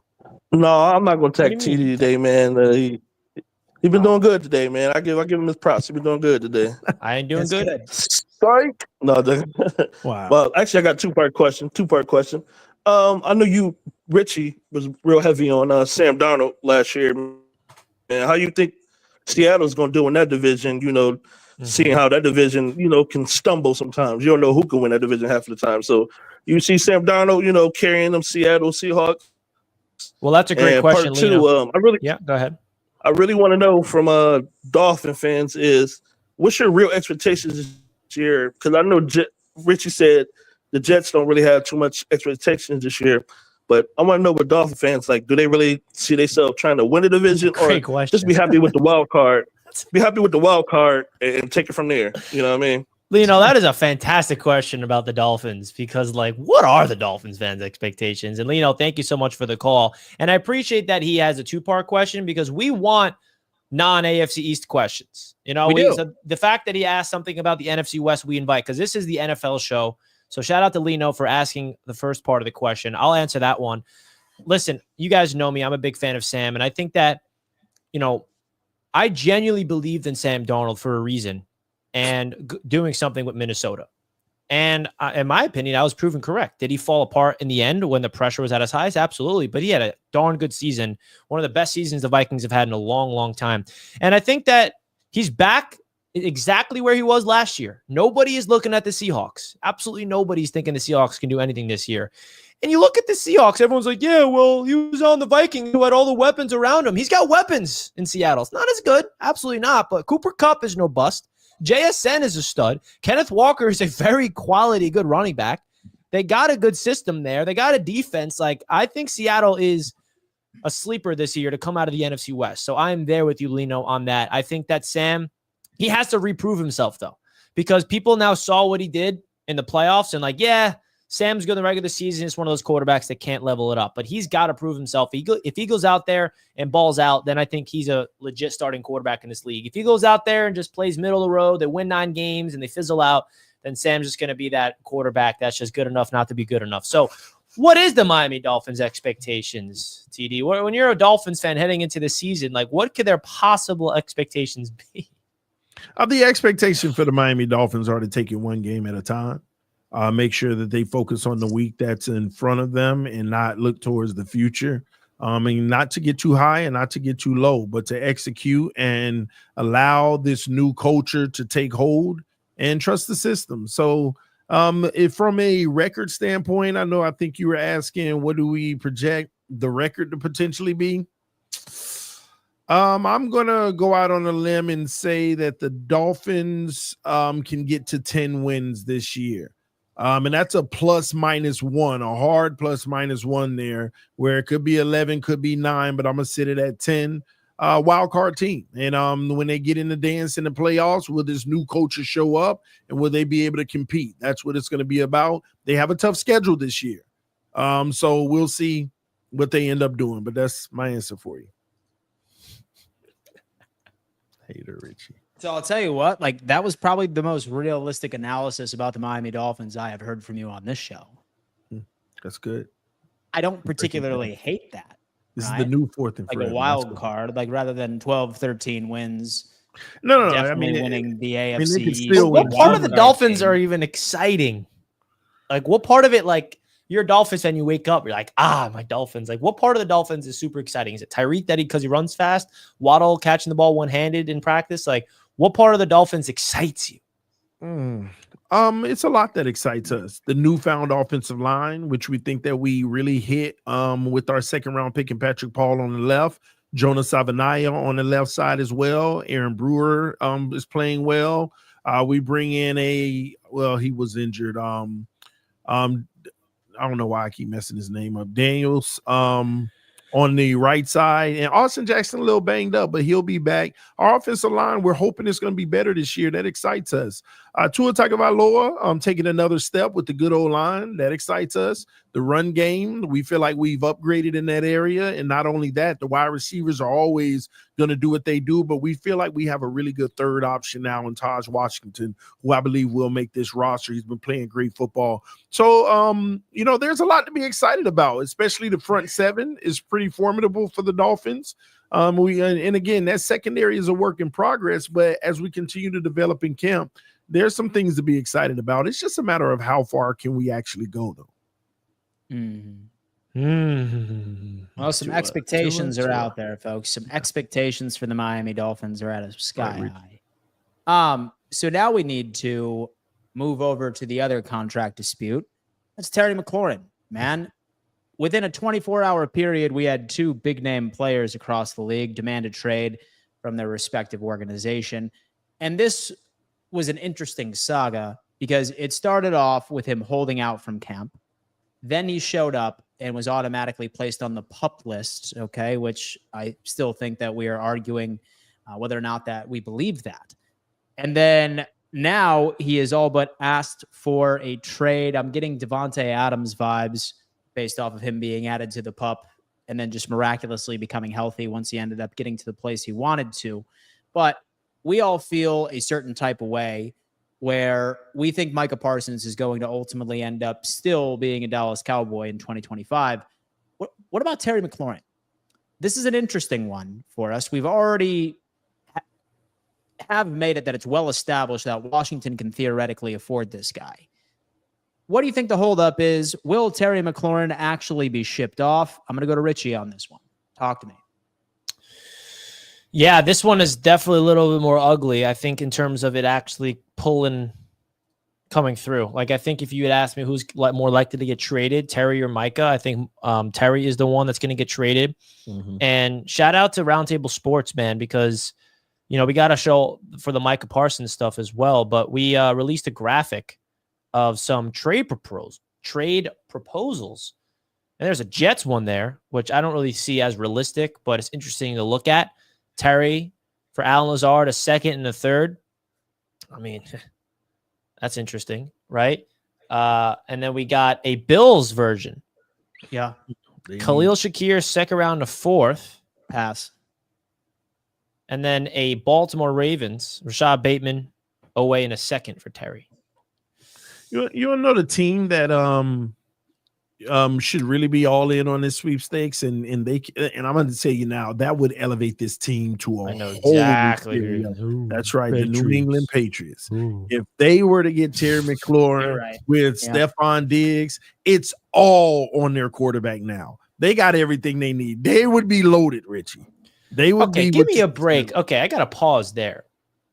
D: No, I'm not going to attack TD today, man. He been doing good today, man. I give him his props. He been doing good today.
B: I ain't doing good.
D: Sorry. No.
C: Wow.
D: Well, actually, I got two-part question. I know Richie was real heavy on Sam Darnold last year. And how you think Seattle's going to do in that division, seeing how that division, can stumble sometimes. You don't know who can win that division half of the time. So you see Sam Darnold, carrying them Seattle Seahawks.
B: Well, that's a great question,
D: part two,
B: Lino. Go ahead.
D: I really want to know from Dolphin fans is what's your real expectations this year? Because I know Richie said the Jets don't really have too much expectations this year. But I want to know what Dolphin fans like. Do they really see themselves trying to win the division, or just be happy with the wild card? Be happy with the wild card and take it from there. You know what I mean?
B: Lino, that is a fantastic question about the Dolphins because, what are the Dolphins fans' expectations? And Lino, thank you so much for the call. And I appreciate that he has a 2-part question because we want non-AFC East questions. So the fact that he asked something about the NFC West, we invite because this is the NFL show. So shout out to Lino for asking the first part of the question. I'll answer that one. Listen, you guys know me. I'm a big fan of Sam. And I think that, I genuinely believed in Sam Darnold for a reason and doing something with Minnesota. And in my opinion, I was proven correct. Did he fall apart in the end when the pressure was at his highest? Absolutely. But he had a darn good season. One of the best seasons the Vikings have had in a long, long time. And I think that he's back exactly where he was last year. Nobody is looking at the Seahawks. Absolutely nobody's thinking the Seahawks can do anything this year. And you look at the Seahawks, everyone's like, yeah, well, he was on the Vikings who had all the weapons around him. He's got weapons in Seattle. It's not as good. Absolutely not. But Cooper Kupp is no bust. JSN is a stud. Kenneth Walker is a very quality, good running back. They got a good system there. They got a defense. I think Seattle is a sleeper this year to come out of the NFC West. So I'm there with you, Lino, on that. I think that Sam, he has to reprove himself, though, because people now saw what he did in the playoffs and Sam's good in the regular season. It's one of those quarterbacks that can't level it up, but he's got to prove himself. If he goes out there and balls out, then I think he's a legit starting quarterback in this league. If he goes out there and just plays middle of the road, they win 9 games and they fizzle out, then Sam's just going to be that quarterback that's just good enough not to be good enough. So What is the Miami Dolphins expectations, TD? When you're a Dolphins fan heading into the season, like what could their possible expectations be?
C: The expectation for the Miami Dolphins are to take it one game at a time. Make sure that they focus on the week that's in front of them and not look towards the future. And not to get too high and not to get too low, but to execute and allow this new culture to take hold and trust the system. So if from a record standpoint, I think you were asking, what do we project the record to potentially be? I'm going to go out on a limb and say that the Dolphins can get to 10 wins this year. And that's a ±1, a hard ±1 there, where it could be 11, could be 9, but I'm going to sit it at 10. Wild card team. And when they get in the dance in the playoffs, will this new culture show up and will they be able to compete? That's what it's going to be about. They have a tough schedule this year. So we'll see what they end up doing, but that's my answer for you. Hater Richie.
A: So I'll tell you what, like that was probably the most realistic analysis about the Miami Dolphins I have heard from you on this show.
C: That's good.
A: I don't particularly hate that.
C: This is the new fourth and
A: like
C: forever.
A: a wild card, like rather than 12, 13 wins.
C: No.
A: I
C: mean,
A: winning the AFC.
C: I mean, they could
A: East.
C: still
B: What part of the Dolphins
A: game.
B: are even exciting? Like what part of it, like you're a Dolphins fan, you wake up, you're like, my Dolphins. Like what part of the Dolphins is super exciting? Is it Tyreek that because he runs fast? Waddle catching the ball one-handed in practice? Like what part of the Dolphins excites you?
C: It's a lot that excites us. The newfound offensive line, which we think that we really hit with our second round pick and Patrick Paul on the left, Jonas Savanaya on the left side as well. Aaron Brewer is playing well. We bring in he was injured. I don't know why I keep messing his name up. Daniels on the right side, and Austin Jackson a little banged up, but he'll be back. Our offensive line, we're hoping it's going to be better this year. That excites us. Tua Tagovailoa taking another step with the good old line. That excites us. The run game, we feel like we've upgraded in that area. And not only that, the wide receivers are always going to do what they do, but we feel like we have a really good third option now in Taj Washington, who I believe will make this roster. He's been playing great football. So, there's a lot to be excited about, especially the front seven is pretty formidable for the Dolphins. And again, that secondary is a work in progress, but as we continue to develop in camp, there's some things to be excited about. It's just a matter of how far can we actually go, though.
A: Well, some expectations are out there, folks. Some expectations for the Miami Dolphins are at a sky high. So now we need to move over to the other contract dispute. That's Terry McLaurin, man. Within a 24-hour period, we had two big-name players across the league demand a trade from their respective organization. And this was an interesting saga because it started off with him holding out from camp. Then he showed up and was automatically placed on the PUP list, okay, which I still think that we are arguing whether or not that we believe that. And then now he is all but asked for a trade. I'm getting Devontae Adams vibes based off of him being added to the PUP and then just miraculously becoming healthy once he ended up getting to the place he wanted to. But we all feel a certain type of way where we think Micah Parsons is going to ultimately end up still being a Dallas Cowboy in 2025. What about Terry McLaurin? This is an interesting one for us. We've already have made it that it's well established that Washington can theoretically afford this guy. What do you think the holdup is? Will Terry McLaurin actually be shipped off? I'm going to go to Richie on this one. Talk to me.
B: Yeah, this one is definitely a little bit more ugly, I think, in terms of it actually coming through. Like, I think if you had asked me who's more likely to get traded, Terry or Micah, I think Terry is the one that's going to get traded. Mm-hmm. And shout out to Roundtable Sports, man, because, we got a show for the Micah Parsons stuff as well, but we released a graphic of some trade proposals. And there's a Jets one there, which I don't really see as realistic, but it's interesting to look at. Terry for Alan Lazard, a second and a third. I mean, that's interesting, right? And then we got a Bills version.
A: Yeah.
B: Khalil Shakir, second round to fourth.
A: Pass.
B: And then a Baltimore Ravens, Rashad Bateman, away in a second for Terry.
C: You know the team that should really be all in on this sweepstakes, and I'm going to tell you now that would elevate this team to a
B: I know
C: whole
B: exactly.
C: new area.
B: Ooh,
C: That's right,
B: Patriots.
C: the New England Patriots.
B: Ooh.
C: If they were to get Terry McLaurin
A: right.
C: with Stephon Diggs, it's all on their quarterback now. They got everything they need. They would be loaded, Richie. They would be.
B: Give me a break. Okay, I got to pause there.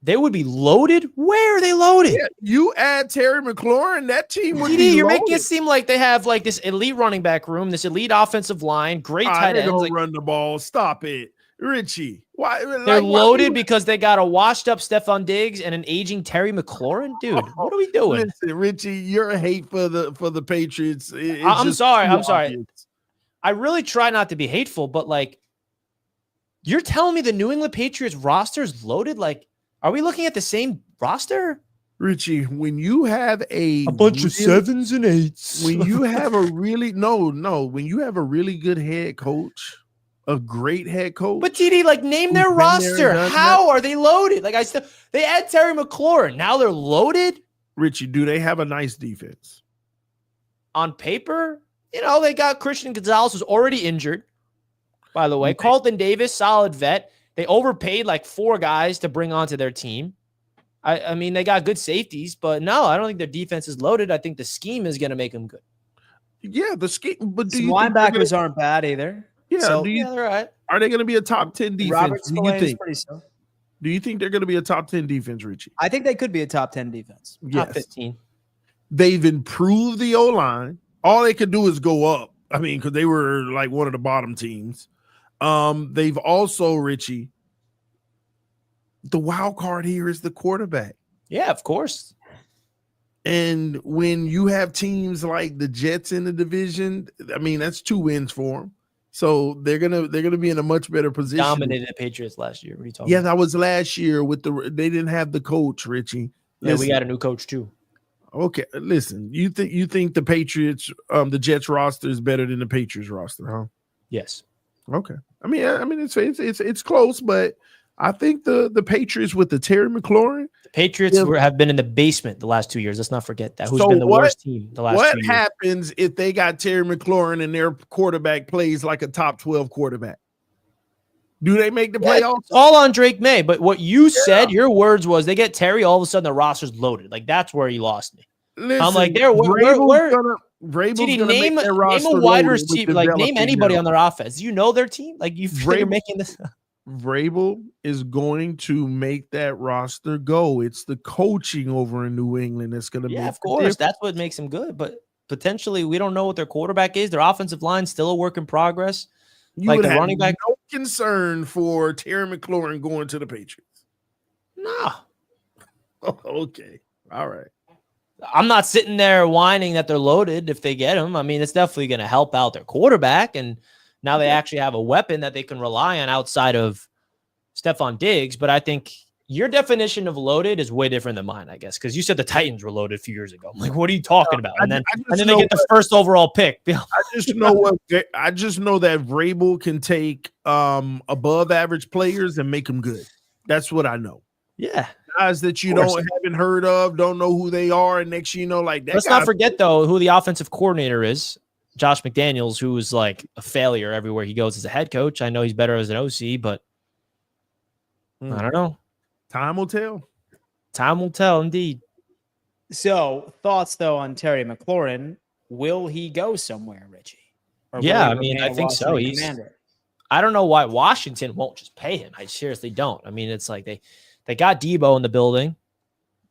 B: They would be loaded? Where are they loaded?
C: Yeah, you add Terry McLaurin, that team would be
B: You're
C: loaded.
B: making it seem like they have like this elite running back room, this elite offensive line, great tight
C: They
B: ends.
C: don't
B: Like,
C: run the ball. Stop it, Richie. Why?
B: they're loaded because they got a washed up Stephon Diggs and an aging Terry McLaurin? Dude, what are we doing?
C: Listen, Richie, you're a hate for the Patriots.
B: I'm sorry.
C: Obvious.
B: I really try not to be hateful, but like, you're telling me the New England Patriots roster is loaded? Like, are we looking at the same roster?
C: Richie, when you have a
B: bunch of 7s and 8s,
C: when you have a really when you have a really good head coach, a great head coach.
B: But TD, like, name their roster. How are they loaded? Like, they add Terry McLaurin. Now they're loaded.
C: Richie, do they have a nice defense?
B: On paper, they got Christian Gonzalez, who's already injured. By the way,
C: Okay.
B: Carlton Davis, solid vet. They overpaid like 4 guys to bring onto their team. I mean, they got good safeties, but no, I don't think their defense is loaded. I think the scheme is going to make them good.
C: Yeah, the scheme. But
A: Some linebackers aren't bad either.
C: Yeah,
A: So,
B: Yeah, they're all right.
C: are they going to be a top 10 defense?
A: Robert
C: Do you
A: Spillane is
C: think?
A: pretty solid.
C: Do you think they're going to be a top 10 defense, Richie?
A: I think they could be a top 10 defense.
B: Top
C: Yes.
B: 15.
C: They've improved the O-line. All they could do is go up. I mean, because they were like one of the bottom teams. They've also, Richie, the wild card here is the quarterback.
B: Yeah, of course.
C: And when you have teams like the Jets in the division, I mean, that's 2 wins for them. So they're gonna be in a much better position.
B: Dominated the Patriots last year. What are you talking
C: Yeah,
B: about?
C: that was last year they didn't have the coach, Richie.
B: Yeah, we got a new coach too.
C: Okay, listen. You think the Patriots, the Jets roster is better than the Patriots roster, huh?
B: Yes.
C: Okay. I mean, it's close, but I think the Patriots with the Terry McLaurin.
B: The Patriots have been in the basement the last 2 years. Let's not forget that. Who's been the worst team the last 2 years?
C: What happens if they got Terry McLaurin and their quarterback plays like a top 12 quarterback? Do they make the playoffs?
B: It's all on Drake May. But what you said, your words was they get Terry, all of a sudden the roster's loaded. Like, that's where you lost me.
C: Listen,
B: I'm like,
C: Vrabel's
B: TD,
C: gonna
B: name
C: make their
B: a
C: roster
B: wide
C: loaded with
B: receiver. Like, name
C: developing
B: anybody
C: now.
B: on their offense. Do you know their team? Like, you're making this.
C: Vrabel is going to make that roster go. It's the coaching over in New England that's going to make
B: Of course.
C: the difference.
B: That's what makes them good. But potentially, we don't know what their quarterback is. Their offensive line still a work in progress.
C: You
B: like
C: would
B: the
C: have
B: running back.
C: no concern for Terry McLaurin going to the Patriots.
B: No.
C: Okay. All right.
B: I'm not sitting there whining that they're loaded if they get him. I mean, it's definitely going to help out their quarterback. And now they actually have a weapon that they can rely on outside of Stephon Diggs. But I think your definition of loaded is way different than mine, I guess, because you said the Titans were loaded a few years ago. I'm like, what are you talking about? And then they get the first overall pick.
C: I just know that Vrabel can take above average players and make them good. That's what I know.
B: Yeah.
C: Guys that you haven't heard of, don't know who they are, and next you know, like that.
B: Let's not forget though who the offensive coordinator is, Josh McDaniels, who is like a failure everywhere he goes as a head coach. I know he's better as an OC, but I don't know.
C: Time will tell.
B: Time will tell, indeed.
A: So, thoughts though on Terry McLaurin? Will he go somewhere, Richie? Or will
B: Yeah,
A: he
B: I mean,
A: remain
B: I
A: a
B: think so.
A: Washington Commander?
B: I don't know why Washington won't just pay him. I seriously don't. I mean, it's like they got Debo in the building.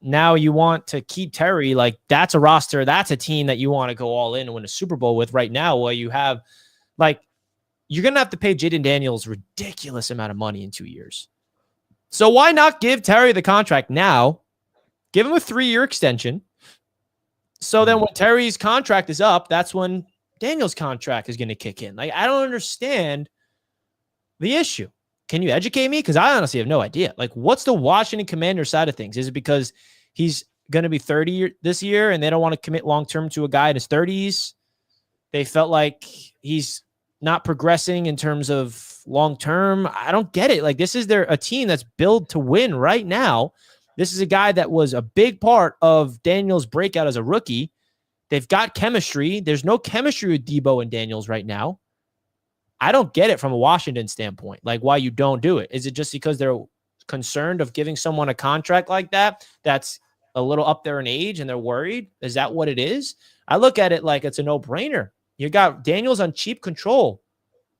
B: Now you want to keep Terry. Like, that's a roster. That's a team that you want to go all in and win a Super Bowl with right now. While you have, like, you're going to have to pay Jaden Daniels ridiculous amount of money in 2 years. So why not give Terry the contract now? Give him a 3-year extension. So then when Terry's contract is up, that's when Daniels' contract is going to kick in. Like, I don't understand the issue. Can you educate me? Because I honestly have no idea. Like, what's the Washington Commander side of things? Is it because he's going to be 30 this year and they don't want to commit long-term to a guy in his 30s? They felt like he's not progressing in terms of long-term. I don't get it. Like, this is a team that's built to win right now. This is a guy that was a big part of Daniel's breakout as a rookie. They've got chemistry. There's no chemistry with Debo and Daniels right now. I don't get it from a Washington standpoint, like why you don't do it. Is it just because they're concerned of giving someone a contract like that that's a little up there in age and they're worried? Is that what it is? I look at it like it's a no-brainer. You got Daniels on cheap control.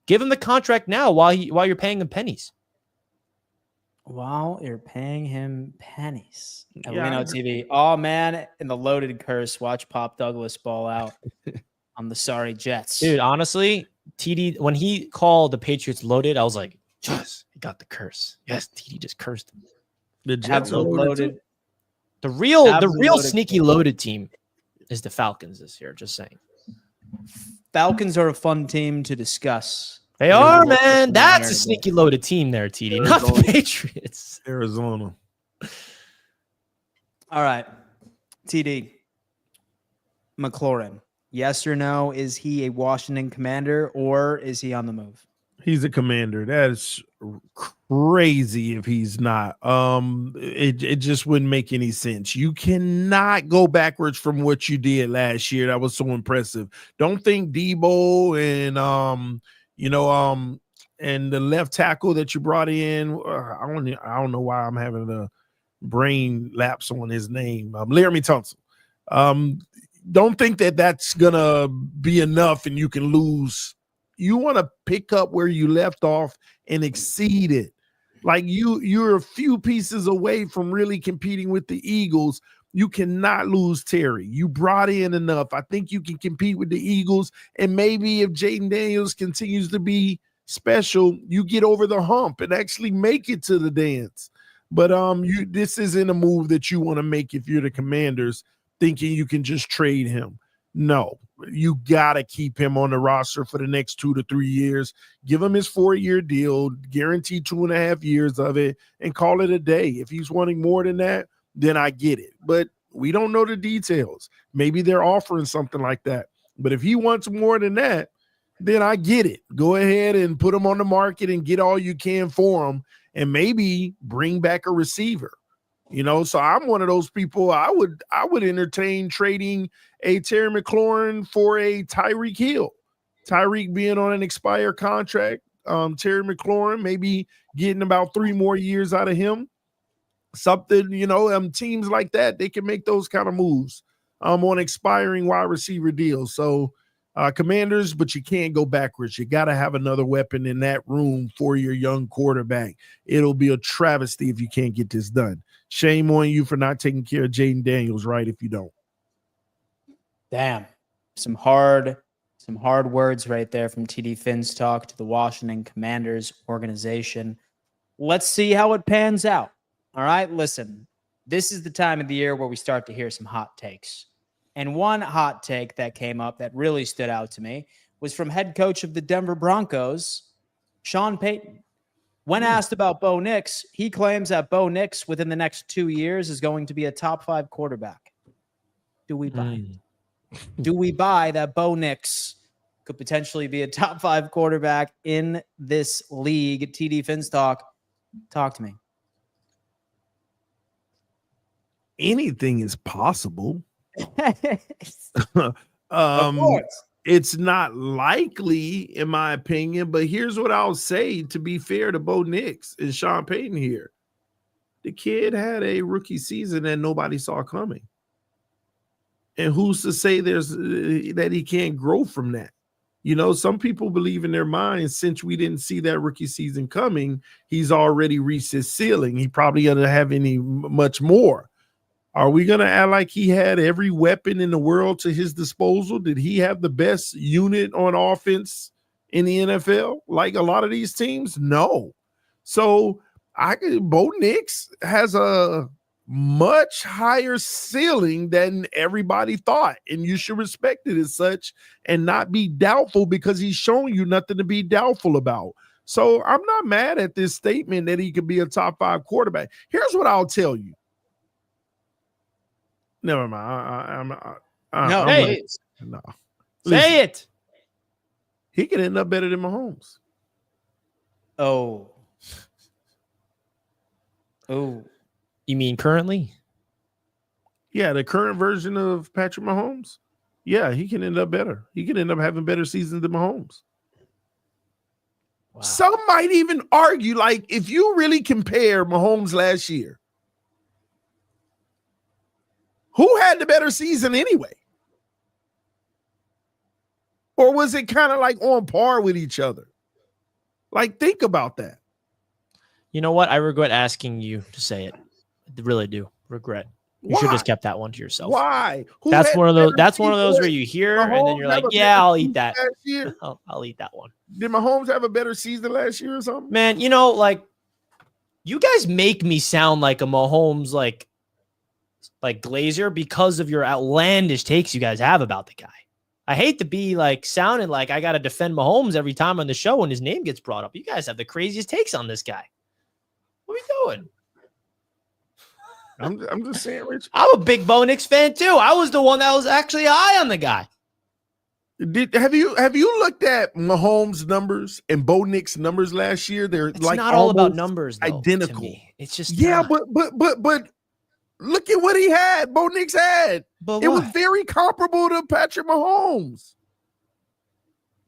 B: Give him the contract now while you're paying him pennies.
A: While you're paying him pennies.
C: Yeah,
A: Leno TV. Oh, man. In the loaded curse, watch Pop Douglas ball out on the sorry Jets.
B: Dude, honestly, TD, when he called the Patriots loaded, I was like, yes, he got the curse. Yes, TD just cursed him.
C: The Jets are
A: loaded.
B: The real sneaky loaded team is the Falcons this year, just saying.
A: Falcons are a fun team to discuss.
B: They are, man. That's a sneaky loaded team there, TD, not the Patriots.
C: Arizona.
A: All right. TD. McLaurin. Yes or no? Is he a Washington Commander or is he on the move?
C: He's a Commander. That's crazy if he's not. It just wouldn't make any sense. You cannot go backwards from what you did last year. That was so impressive. Don't think Debo and the left tackle that you brought in. I don't know why I'm having a brain lapse on his name. Laramie Tunsil. Don't think that that's gonna be enough and you can lose. You want to pick up where you left off and exceed it. Like you're a few pieces away from really competing with the Eagles. You cannot lose Terry. You brought in enough. I think you can compete with the Eagles. And maybe if Jaden Daniels continues to be special, you get over the hump and actually make it to the dance. But this isn't a move that you want to make if you're the Commanders, thinking you can just trade him. No, you got to keep him on the roster for the next 2 to 3 years. Give him his 4-year deal, guarantee 2.5 years of it, and call it a day. If he's wanting more than that, then I get it. But we don't know the details. Maybe they're offering something like that. But if he wants more than that, then I get it. Go ahead and put him on the market and get all you can for him and maybe bring back a receiver. So I'm one of those people. I would entertain trading a Terry McLaurin for a Tyreek Hill. Tyreek being on an expired contract. Terry McLaurin maybe getting about 3 more years out of him. Something, teams like that, they can make those kind of moves on expiring wide receiver deals. So Commanders, but you can't go backwards. You got to have another weapon in that room for your young quarterback. It'll be a travesty if you can't get this done. Shame on you for not taking care of Jaden Daniels, right? If you don't.
A: Damn. Some hard words right there from TD Finn's talk to the Washington Commanders organization. Let's see how it pans out. All right, listen, this is the time of the year where we start to hear some hot takes. And one hot take that came up that really stood out to me was from head coach of the Denver Broncos, Sean Payton. When asked about Bo Nix, he claims that Bo Nix within the next 2 years is going to be a top 5 quarterback. Do we buy? Do we buy that Bo Nix could potentially be a top 5 quarterback in this league? TD Finn's talk to me.
C: Anything is possible.
A: Of course.
C: It's not likely, in my opinion, but here's what I'll say to be fair to Bo Nix and Sean Payton here. The kid had a rookie season that nobody saw coming. And who's to say that he can't grow from that? Some people believe in their minds, since we didn't see that rookie season coming, he's already reached his ceiling. He probably doesn't have much more. Are we going to act like he had every weapon in the world to his disposal? Did he have the best unit on offense in the NFL like a lot of these teams? No. So Bo Nix has a much higher ceiling than everybody thought, and you should respect it as such and not be doubtful because he's showing you nothing to be doubtful about. So I'm not mad at this statement that he could be a top 5 quarterback. Here's what I'll tell you. Never mind.
B: Say it.
C: He could end up better than Mahomes.
A: Oh.
B: You mean currently?
C: Yeah, the current version of Patrick Mahomes. Yeah, he can end up better. He can end up having better seasons than Mahomes.
B: Wow.
C: Some might even argue, like, if you really compare Mahomes last year, who had the better season anyway? Or was it kind of like on par with each other? Like, think about that.
B: You know what? I regret asking you to say it. I really do. Regret. You should have just kept that one to yourself.
C: Why?
B: That's one of those. That's one of those where you hear and then you're like, "Yeah, I'll eat that. I'll eat that one."
C: Did Mahomes have a better season last year or something?
B: Man, like you guys make me sound like a Mahomes like Glazer because of your outlandish takes you guys have about the guy. I hate to be like sounding like I got to defend Mahomes every time on the show when his name gets brought up. You guys have the craziest takes on this guy. What are we doing?
C: I'm just saying, Rich.
B: I'm a big Bo Nix fan too. I was the one that was actually high on the guy.
C: Have you looked at Mahomes' numbers and Bo Nix numbers last year? They're
B: It's
C: like
B: not all about numbers, though,
C: identical.
B: to me. It's just
C: yeah,
B: not.
C: but look at what he had. Bo Nix had.
B: But
C: it was very comparable to Patrick Mahomes.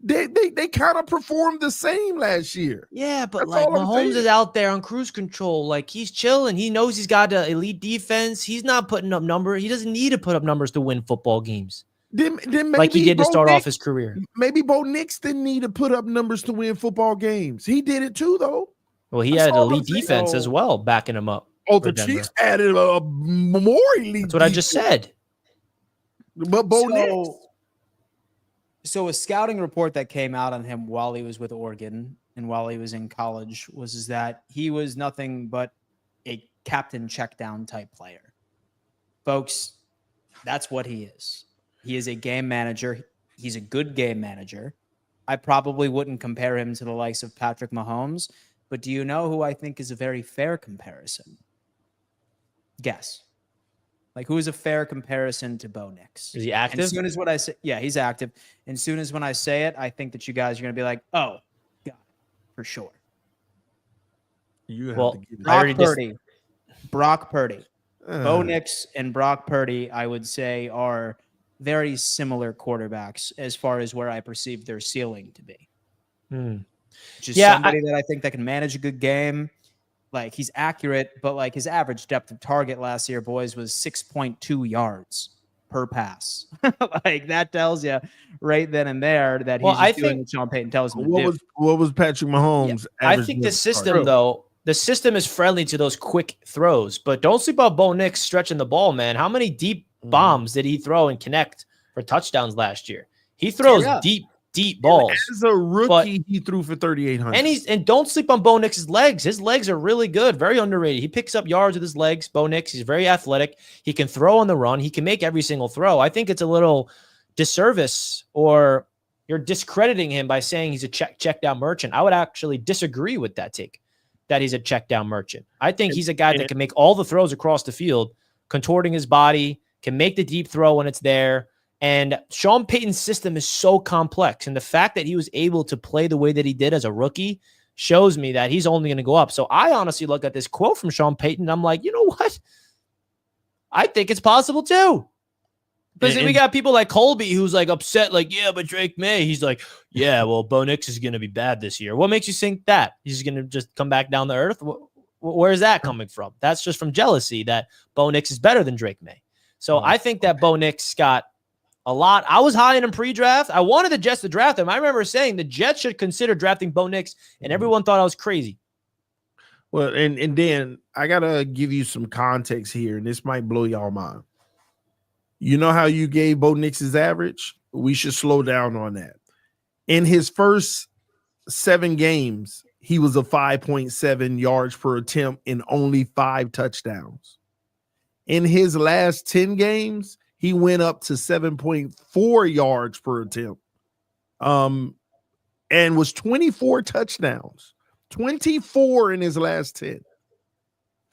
C: They kind of performed the same last year.
B: Yeah, but
C: That's
B: like
C: all I'm
B: Mahomes
C: saying.
B: is out there on cruise control. Like he's chilling. He knows he's got an elite defense. He's not putting up numbers. He doesn't need to put up numbers to win football games.
C: Then maybe
B: like he did to start
C: Nix,
B: off his career.
C: Maybe Bo Nix didn't need to put up numbers to win football games. He did it too, though.
B: Well, he had elite defense as well, backing him up.
C: Oh, the Chiefs added a more elite.
B: That's what I just said.
C: But Bo Nix.
A: So a scouting report that came out on him while he was with Oregon and while he was in college was that he was nothing but a captain check down type player. Folks, that's what he is. He is a game manager. He's a good game manager. I probably wouldn't compare him to the likes of Patrick Mahomes, but do you know who I think is a very fair comparison? Guess. Like, who is a fair comparison to Bo Nix?
B: Is he active?
A: As soon as what I say, yeah, he's active. And soon as when I say it, I think that you guys are going to be like, oh, God, for sure.
C: You have
B: well,
C: to give it.
A: Brock Purdy. Bo Nix and Brock Purdy, I would say, are very similar quarterbacks as far as where I perceive their ceiling to be. Just somebody that I think that can manage a good game. Like, he's accurate, but like his average depth of target last year, boys, was 6.2 yards per pass. Like, that tells you right then and there that he's doing what Sean Payton tells him to do.
C: What was Patrick Mahomes?
B: Yeah, I think the system, though, the system is friendly to those quick throws, but don't sleep on Bo Nix stretching the ball, man. How many deep bombs did he throw and connect for touchdowns last year? He throws deep balls.
C: As a rookie, he threw for 3,800.
B: And don't sleep on Bo Nix's legs. His legs are really good, very underrated. He picks up yards with his legs. Bo Nix, he's very athletic. He can throw on the run. He can make every single throw. I think it's a little disservice, or you're discrediting him by saying he's a check down merchant. I would actually disagree with that take, that he's a check down merchant. I think he's a guy that can make all the throws across the field, contorting his body, can make the deep throw when it's there. And Sean Payton's system is so complex. And the fact that he was able to play the way that he did as a rookie shows me that he's only going to go up. So I honestly look at this quote from Sean Payton, and I'm like, you know what? I think it's possible too. Because we got people like Colby who's like upset, like, yeah, but Drake May. He's like, yeah, well, Bo Nix is going to be bad this year. What makes you think that? He's going to just come back down to earth? Where's that coming from? That's just from jealousy that Bo Nix is better than Drake May. So I think that Bo Nix got a lot. I was high in him pre-draft. I wanted the Jets to draft him. I remember saying the Jets should consider drafting Bo Nix, and everyone thought I was crazy.
C: Well, and Dan, I got to give you some context here, and this might blow y'all mind. You know how you gave Bo Nix's average? We should slow down on that. In his first 7 games, he was a 5.7 yards per attempt and only 5 touchdowns. In his last 10 games, he went up to 7.4 yards per attempt, and was 24 touchdowns, 24 in his last 10,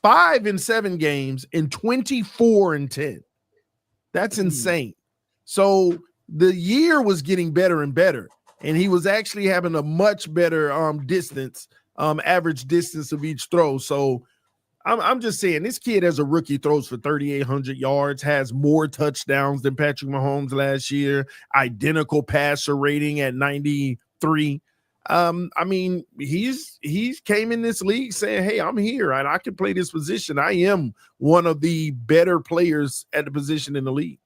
C: 5 in 7 games, and 24 in 10. That's insane. So the year was getting better and better, and he was actually having a much better distance, average distance of each throw. So I'm just saying this kid as a rookie throws for 3,800 yards, has more touchdowns than Patrick Mahomes last year, identical passer rating at 93. I mean, he's came in this league saying, hey, I'm here and I can play this position. I am one of the better players at the position in the league.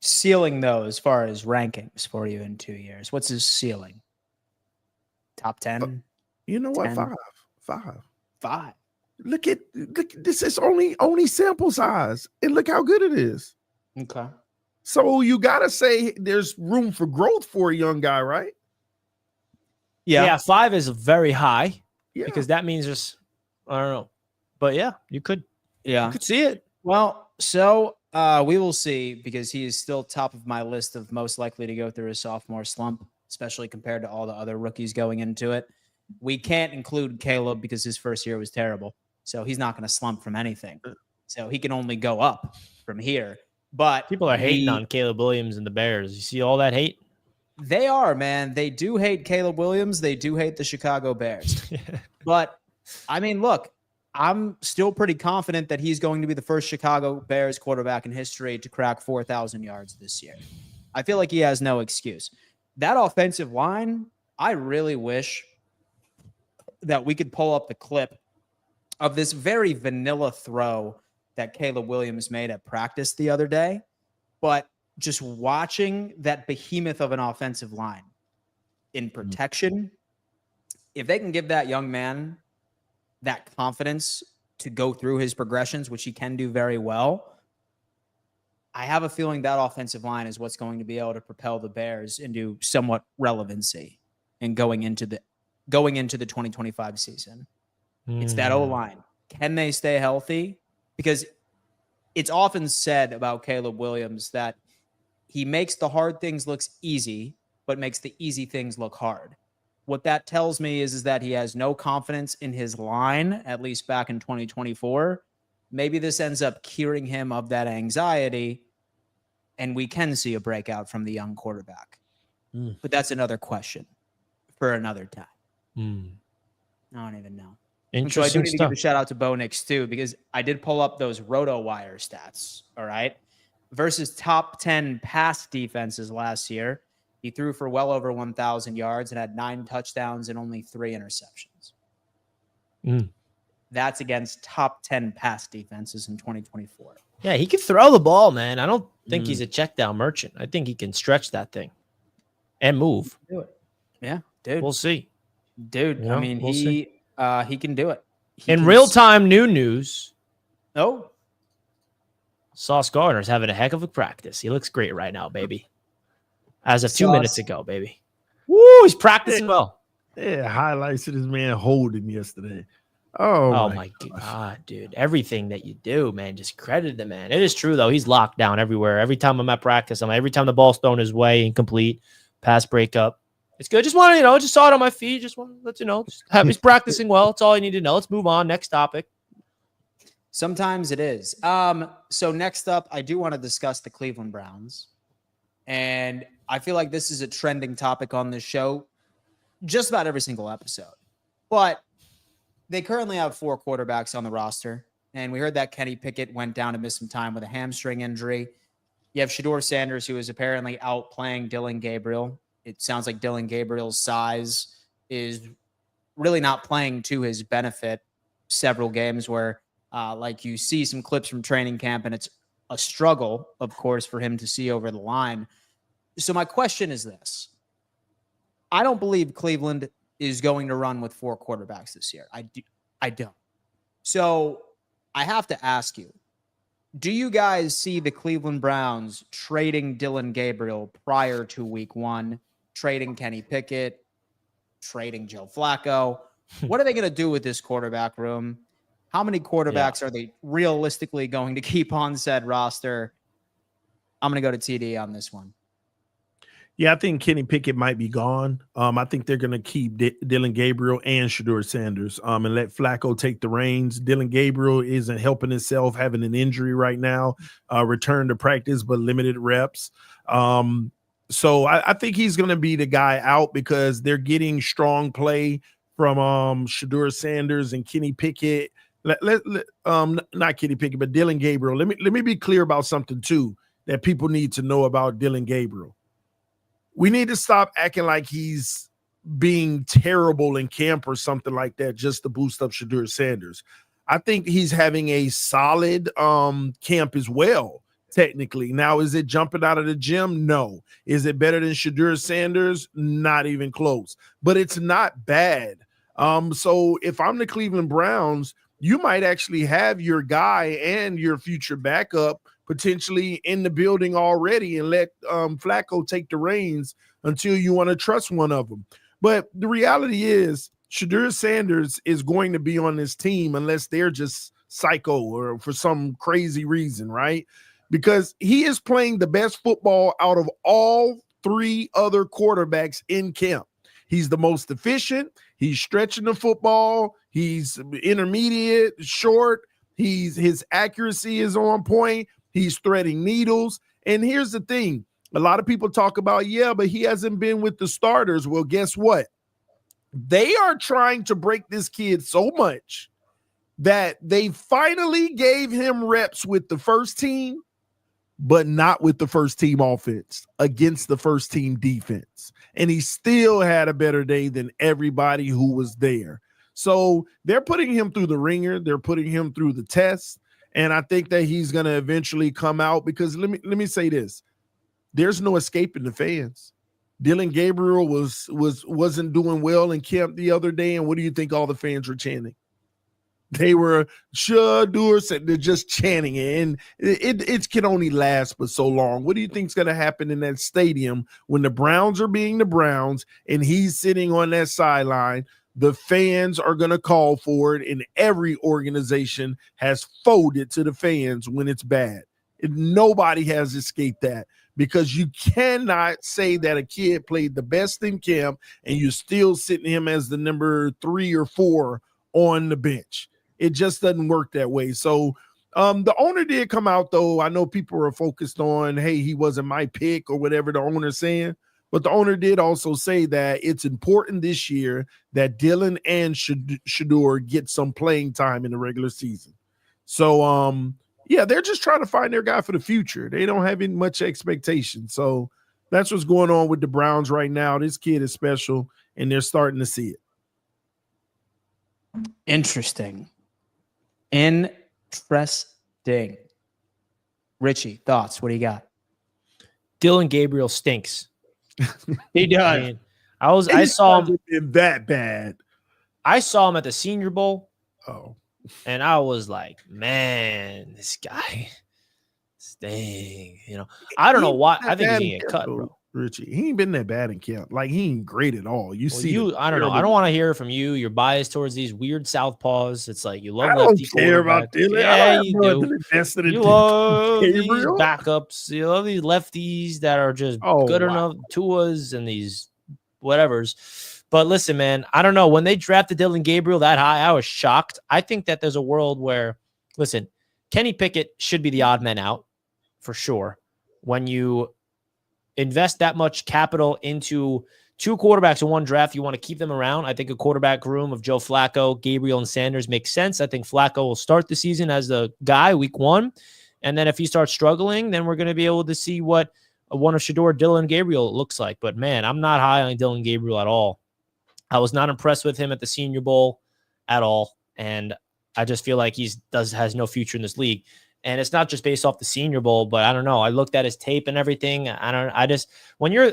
A: Ceiling, though, as far as rankings for you in 2 years, what's his ceiling? Top 10?
C: You know what?
A: 10?
C: Five. Look at this is only sample size, and look how good it is.
A: Okay.
C: So you gotta say there's room for growth for a young guy, right?
B: Yeah, 5 is very high
C: because
B: that means just I don't know, but yeah, you could see it.
A: Well, so we will see, because he is still top of my list of most likely to go through a sophomore slump, especially compared to all the other rookies going into it. We can't include Caleb because his first year was terrible. So he's not going to slump from anything. So he can only go up from here. But
B: people are hating on Caleb Williams and the Bears. You see all that hate?
A: They are, man. They do hate Caleb Williams. They do hate the Chicago Bears. But, I mean, look, I'm still pretty confident that he's going to be the first Chicago Bears quarterback in history to crack 4,000 yards this year. I feel like he has no excuse. That offensive line, I really wish that we could pull up the clip of this very vanilla throw that Caleb Williams made at practice the other day. But just watching that behemoth of an offensive line in protection, if they can give that young man that confidence to go through his progressions, which he can do very well, I have a feeling that offensive line is what's going to be able to propel the Bears into somewhat relevancy and going into the 2025 season. It's that O-line. Can they stay healthy? Because it's often said about Caleb Williams that he makes the hard things look easy, but makes the easy things look hard. What that tells me is that he has no confidence in his line, at least back in 2024. Maybe this ends up curing him of that anxiety, and we can see a breakout from the young quarterback. But that's another question for another time. I don't even know. So I do need to give a shout out to Bo Nix too, because I did pull up those RotoWire stats. All right. Versus top 10 pass defenses last year, he threw for well over 1,000 yards and had 9 touchdowns and only 3 interceptions. That's against top 10 pass defenses in 2024.
B: Yeah, he can throw the ball, man. I don't think he's a check down merchant. I think he can stretch that thing and move.
A: Do it. Yeah, dude.
B: We'll see.
A: Dude,
B: You know,
A: I mean,
B: we'll see.
A: He can do it.
B: In real time, new news.
A: Oh,
B: Sauce Gardner's having a heck of a practice. He looks great right now, baby. As of 2 minutes ago, baby. Woo, he's practicing well.
C: Yeah, highlights of this man holding yesterday. Oh
B: my God, dude. Everything that you do, man, just credit the man. It is true, though. He's locked down everywhere. Every time I'm at practice, every time the ball's thrown his way, incomplete, pass breakup. It's good. Just want to, just saw it on my feed. Just want to let you know. He's practicing well. That's all you need to know. Let's move on. Next topic.
A: Sometimes it is. So next up, I do want to discuss the Cleveland Browns. And I feel like this is a trending topic on this show just about every single episode. But they currently have 4 quarterbacks on the roster. And we heard that Kenny Pickett went down to miss some time with a hamstring injury. You have Shedeur Sanders, who is apparently out playing Dylan Gabriel. It sounds like Dylan Gabriel's size is really not playing to his benefit. Several games where like you see some clips from training camp, and it's a struggle, of course, for him to see over the line. So my question is this. I don't believe Cleveland is going to run with 4 quarterbacks this year. I don't. So I have to ask you, do you guys see the Cleveland Browns trading Dylan Gabriel prior to week 1, trading Kenny Pickett, trading Joe Flacco? What are they going to do with this quarterback room? How many quarterbacks are they realistically going to keep on said roster? I'm going to go to TD on this one.
C: Yeah, I think Kenny Pickett might be gone. I think they're going to keep Dylan Gabriel and Shedeur Sanders and let Flacco take the reins. Dylan Gabriel isn't helping himself, having an injury right now, return to practice, but limited reps. So I think he's going to be the guy out because they're getting strong play from Shedeur Sanders and Kenny Pickett. not Kenny Pickett, but Dylan Gabriel. Let me be clear about something too that people need to know about Dylan Gabriel. We need to stop acting like he's being terrible in camp or something like that just to boost up Shadur Sanders. I think he's having a solid camp as well, technically. Now, is it jumping out of the gym? No. Is it better than Shadur Sanders? Not even close. But it's not bad. So if I'm the Cleveland Browns, you might actually have your guy and your future backup potentially in the building already and let Flacco take the reins until you want to trust one of them. But the reality is Shadur Sanders is going to be on this team unless they're just psycho or for some crazy reason, right? Because he is playing the best football out of all three other quarterbacks in camp. He's the most efficient. He's stretching the football. He's intermediate, short. His accuracy is on point. He's threading needles. And here's the thing. A lot of people talk about, but he hasn't been with the starters. Well, guess what? They are trying to break this kid so much that they finally gave him reps with the first team, but not with the first team offense against the first team defense. And he still had a better day than everybody who was there. So they're putting him through the ringer. They're putting him through the test. And I think that he's going to eventually come out because let me say this. There's no escaping the fans. Dylan Gabriel wasn't doing well in camp the other day. And what do you think all the fans were chanting? They were they're just chanting it. And it can only last but so long. What do you think is going to happen in that stadium when the Browns are being the Browns and he's sitting on that sideline? The fans are going to call for it, and every organization has folded to the fans when it's bad. Nobody has escaped that because you cannot say that a kid played the best in camp and you're still sitting him as the number 3 or 4 on the bench. It just doesn't work that way. So the owner did come out, though. I know people are focused on, hey, he wasn't my pick or whatever the owner's saying. But the owner did also say that it's important this year that Dylan and Shadur get some playing time in the regular season. So, they're just trying to find their guy for the future. They don't have any much expectation. So that's what's going on with the Browns right now. This kid is special, and they're starting to see it.
A: Interesting. Richie, thoughts? What do you got?
B: Dylan Gabriel stinks.
A: He does.
B: I saw him
C: that bad.
B: I saw him at the Senior Bowl.
C: Oh.
B: And I was like, man, this guy stinks. I don't know why. I think he's gonna get cut, bro.
C: Richie, he ain't been that bad in camp. Like, he ain't great at all.
B: I don't know. I don't want to hear from you. You're biased towards these weird southpaws. It's like you love
C: I
B: lefty.
C: Don't care about Dylan.
B: Yeah, you do. You love these
C: Gabriel?
B: backups. You love these lefties that are just good enough. Tuas and these whatevers. But listen, man, I don't know. When they drafted Dylan Gabriel that high, I was shocked. I think that there's a world where, listen, Kenny Pickett should be the odd man out for sure. When you invest that much capital into 2 quarterbacks in one draft, you want to keep them around. I think a quarterback room of Joe Flacco, Gabriel, and Sanders makes sense. I think Flacco will start the season as the guy week 1. And then if he starts struggling, then we're going to be able to see what one of Shadur, Dylan Gabriel looks like. But, man, I'm not high on Dylan Gabriel at all. I was not impressed with him at the Senior Bowl at all. And I just feel like has no future in this league. And it's not just based off the Senior Bowl, but I don't know. I looked at his tape and everything. When you're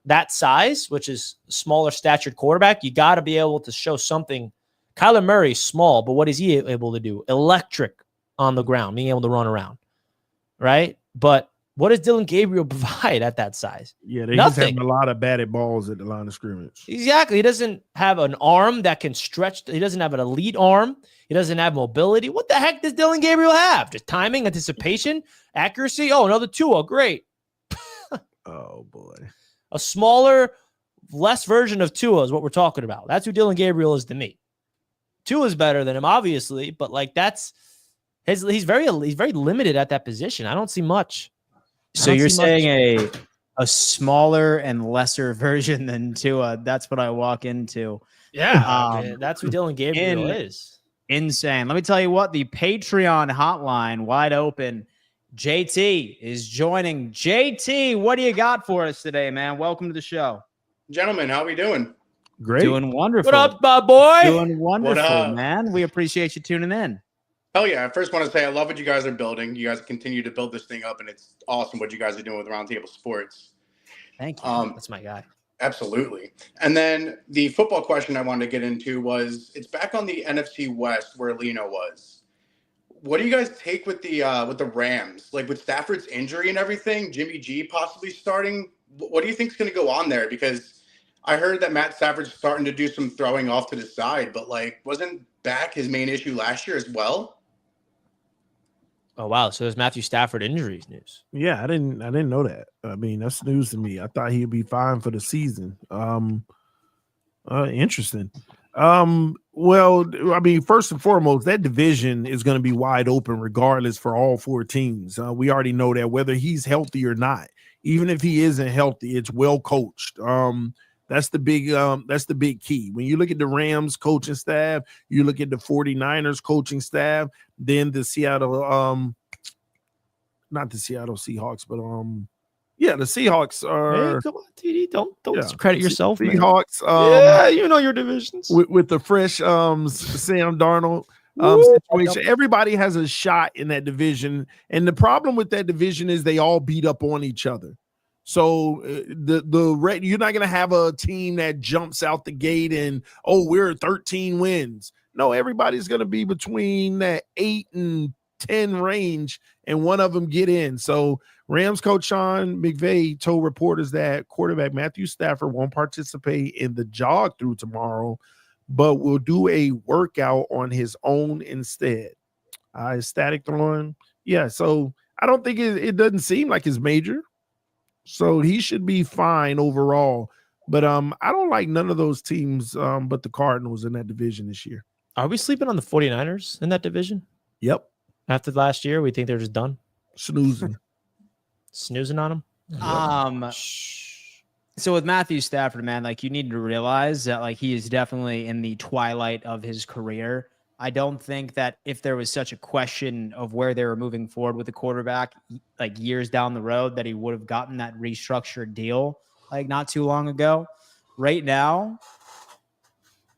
B: that size, which is smaller statured quarterback, you got to be able to show something. Kyler Murray's small, but what is he able to do? Electric on the ground, being able to run around, right? But what does Dylan Gabriel provide at that size?
C: Yeah, he's having a lot of batted balls at the line of scrimmage.
B: Exactly. He doesn't have an arm that can stretch. He doesn't have an elite arm. He doesn't have mobility. What the heck does Dylan Gabriel have? Just timing, anticipation, accuracy? Oh, another Tua. Great.
C: Oh, boy.
B: A smaller, less version of Tua is what we're talking about. That's who Dylan Gabriel is to me. Tua's better than him, obviously, but like he's very limited at that position. I don't see much.
A: So you're saying a smaller and lesser version than Tua. That's what I walk into.
B: Yeah, man, that's who Dylan Gabriel is.
A: Insane. Let me tell you what, the Patreon hotline wide open. JT is joining. JT, what do you got for us today, man? Welcome to the show.
E: Gentlemen, how we doing?
C: Great.
A: Doing wonderful.
B: What up, my boy?
A: Doing wonderful,
E: What up?
A: man. We appreciate you tuning in.
E: Hell yeah. I first want to say I love what you guys are building. You guys continue to build this thing up, and it's awesome what you guys are doing with Roundtable Sports.
A: Thank you.
B: That's my guy.
E: Absolutely. And then the football question I wanted to get into was, it's back on the NFC West where Lino was. What do you guys take with the Rams? Like with Stafford's injury and everything, Jimmy G possibly starting. What do you think is going to go on there? Because I heard that Matt Stafford's starting to do some throwing off to the side, but like wasn't back his main issue last year as well?
B: Oh wow! So there's Matthew Stafford injuries news.
C: Yeah, I didn't know that. I mean, that's news to me. I thought he'd be fine for the season. Interesting. Well, I mean, first and foremost, that division is going to be wide open regardless for all four teams. We already know that whether he's healthy or not. Even if he isn't healthy, it's well coached. That's the big key. When you look at the Rams coaching staff, you look at the 49ers coaching staff, then the Seattle, not the Seattle Seahawks, but the Seahawks are.
B: Hey, come on, TD, don't discredit yourself, man.
C: Seahawks,
B: yeah, you know your divisions
C: with the fresh Sam Darnold situation. Everybody has a shot in that division, and the problem with that division is they all beat up on each other. So you're not going to have a team that jumps out the gate and, we're 13 wins. No, everybody's going to be between that 8 and 10 range, and one of them get in. So Rams coach Sean McVay told reporters that quarterback Matthew Stafford won't participate in the jog through tomorrow, but will do a workout on his own instead. His static throwing. Yeah, so I don't think it doesn't seem like it's major. So he should be fine overall. But I don't like none of those teams but the Cardinals in that division this year.
B: Are we sleeping on the 49ers in that division?
C: Yep.
B: After last year, we think they're just done?
C: Snoozing
B: on them?
A: So with Matthew Stafford, man, like you need to realize that like he is definitely in the twilight of his career. I don't think that if there was such a question of where they were moving forward with the quarterback, like years down the road, that he would have gotten that restructured deal like not too long ago. Right now,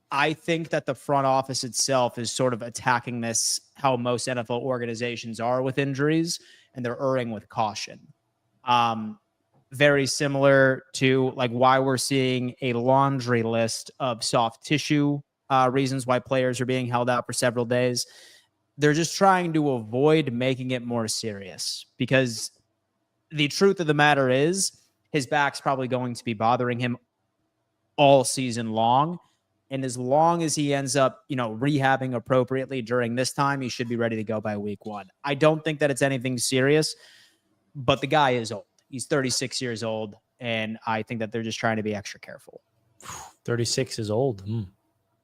A: I think that the front office itself is sort of attacking this how most NFL organizations are with injuries, and they're erring with caution. Very similar to like why we're seeing a laundry list of soft tissue reasons why players are being held out for several days. They're just trying to avoid making it more serious, because the truth of the matter is his back's probably going to be bothering him all season long. And as long as he ends up, rehabbing appropriately during this time, he should be ready to go by week 1. I don't think that it's anything serious, but the guy is old. He's 36 years old, and I think that they're just trying to be extra careful.
B: 36 is old.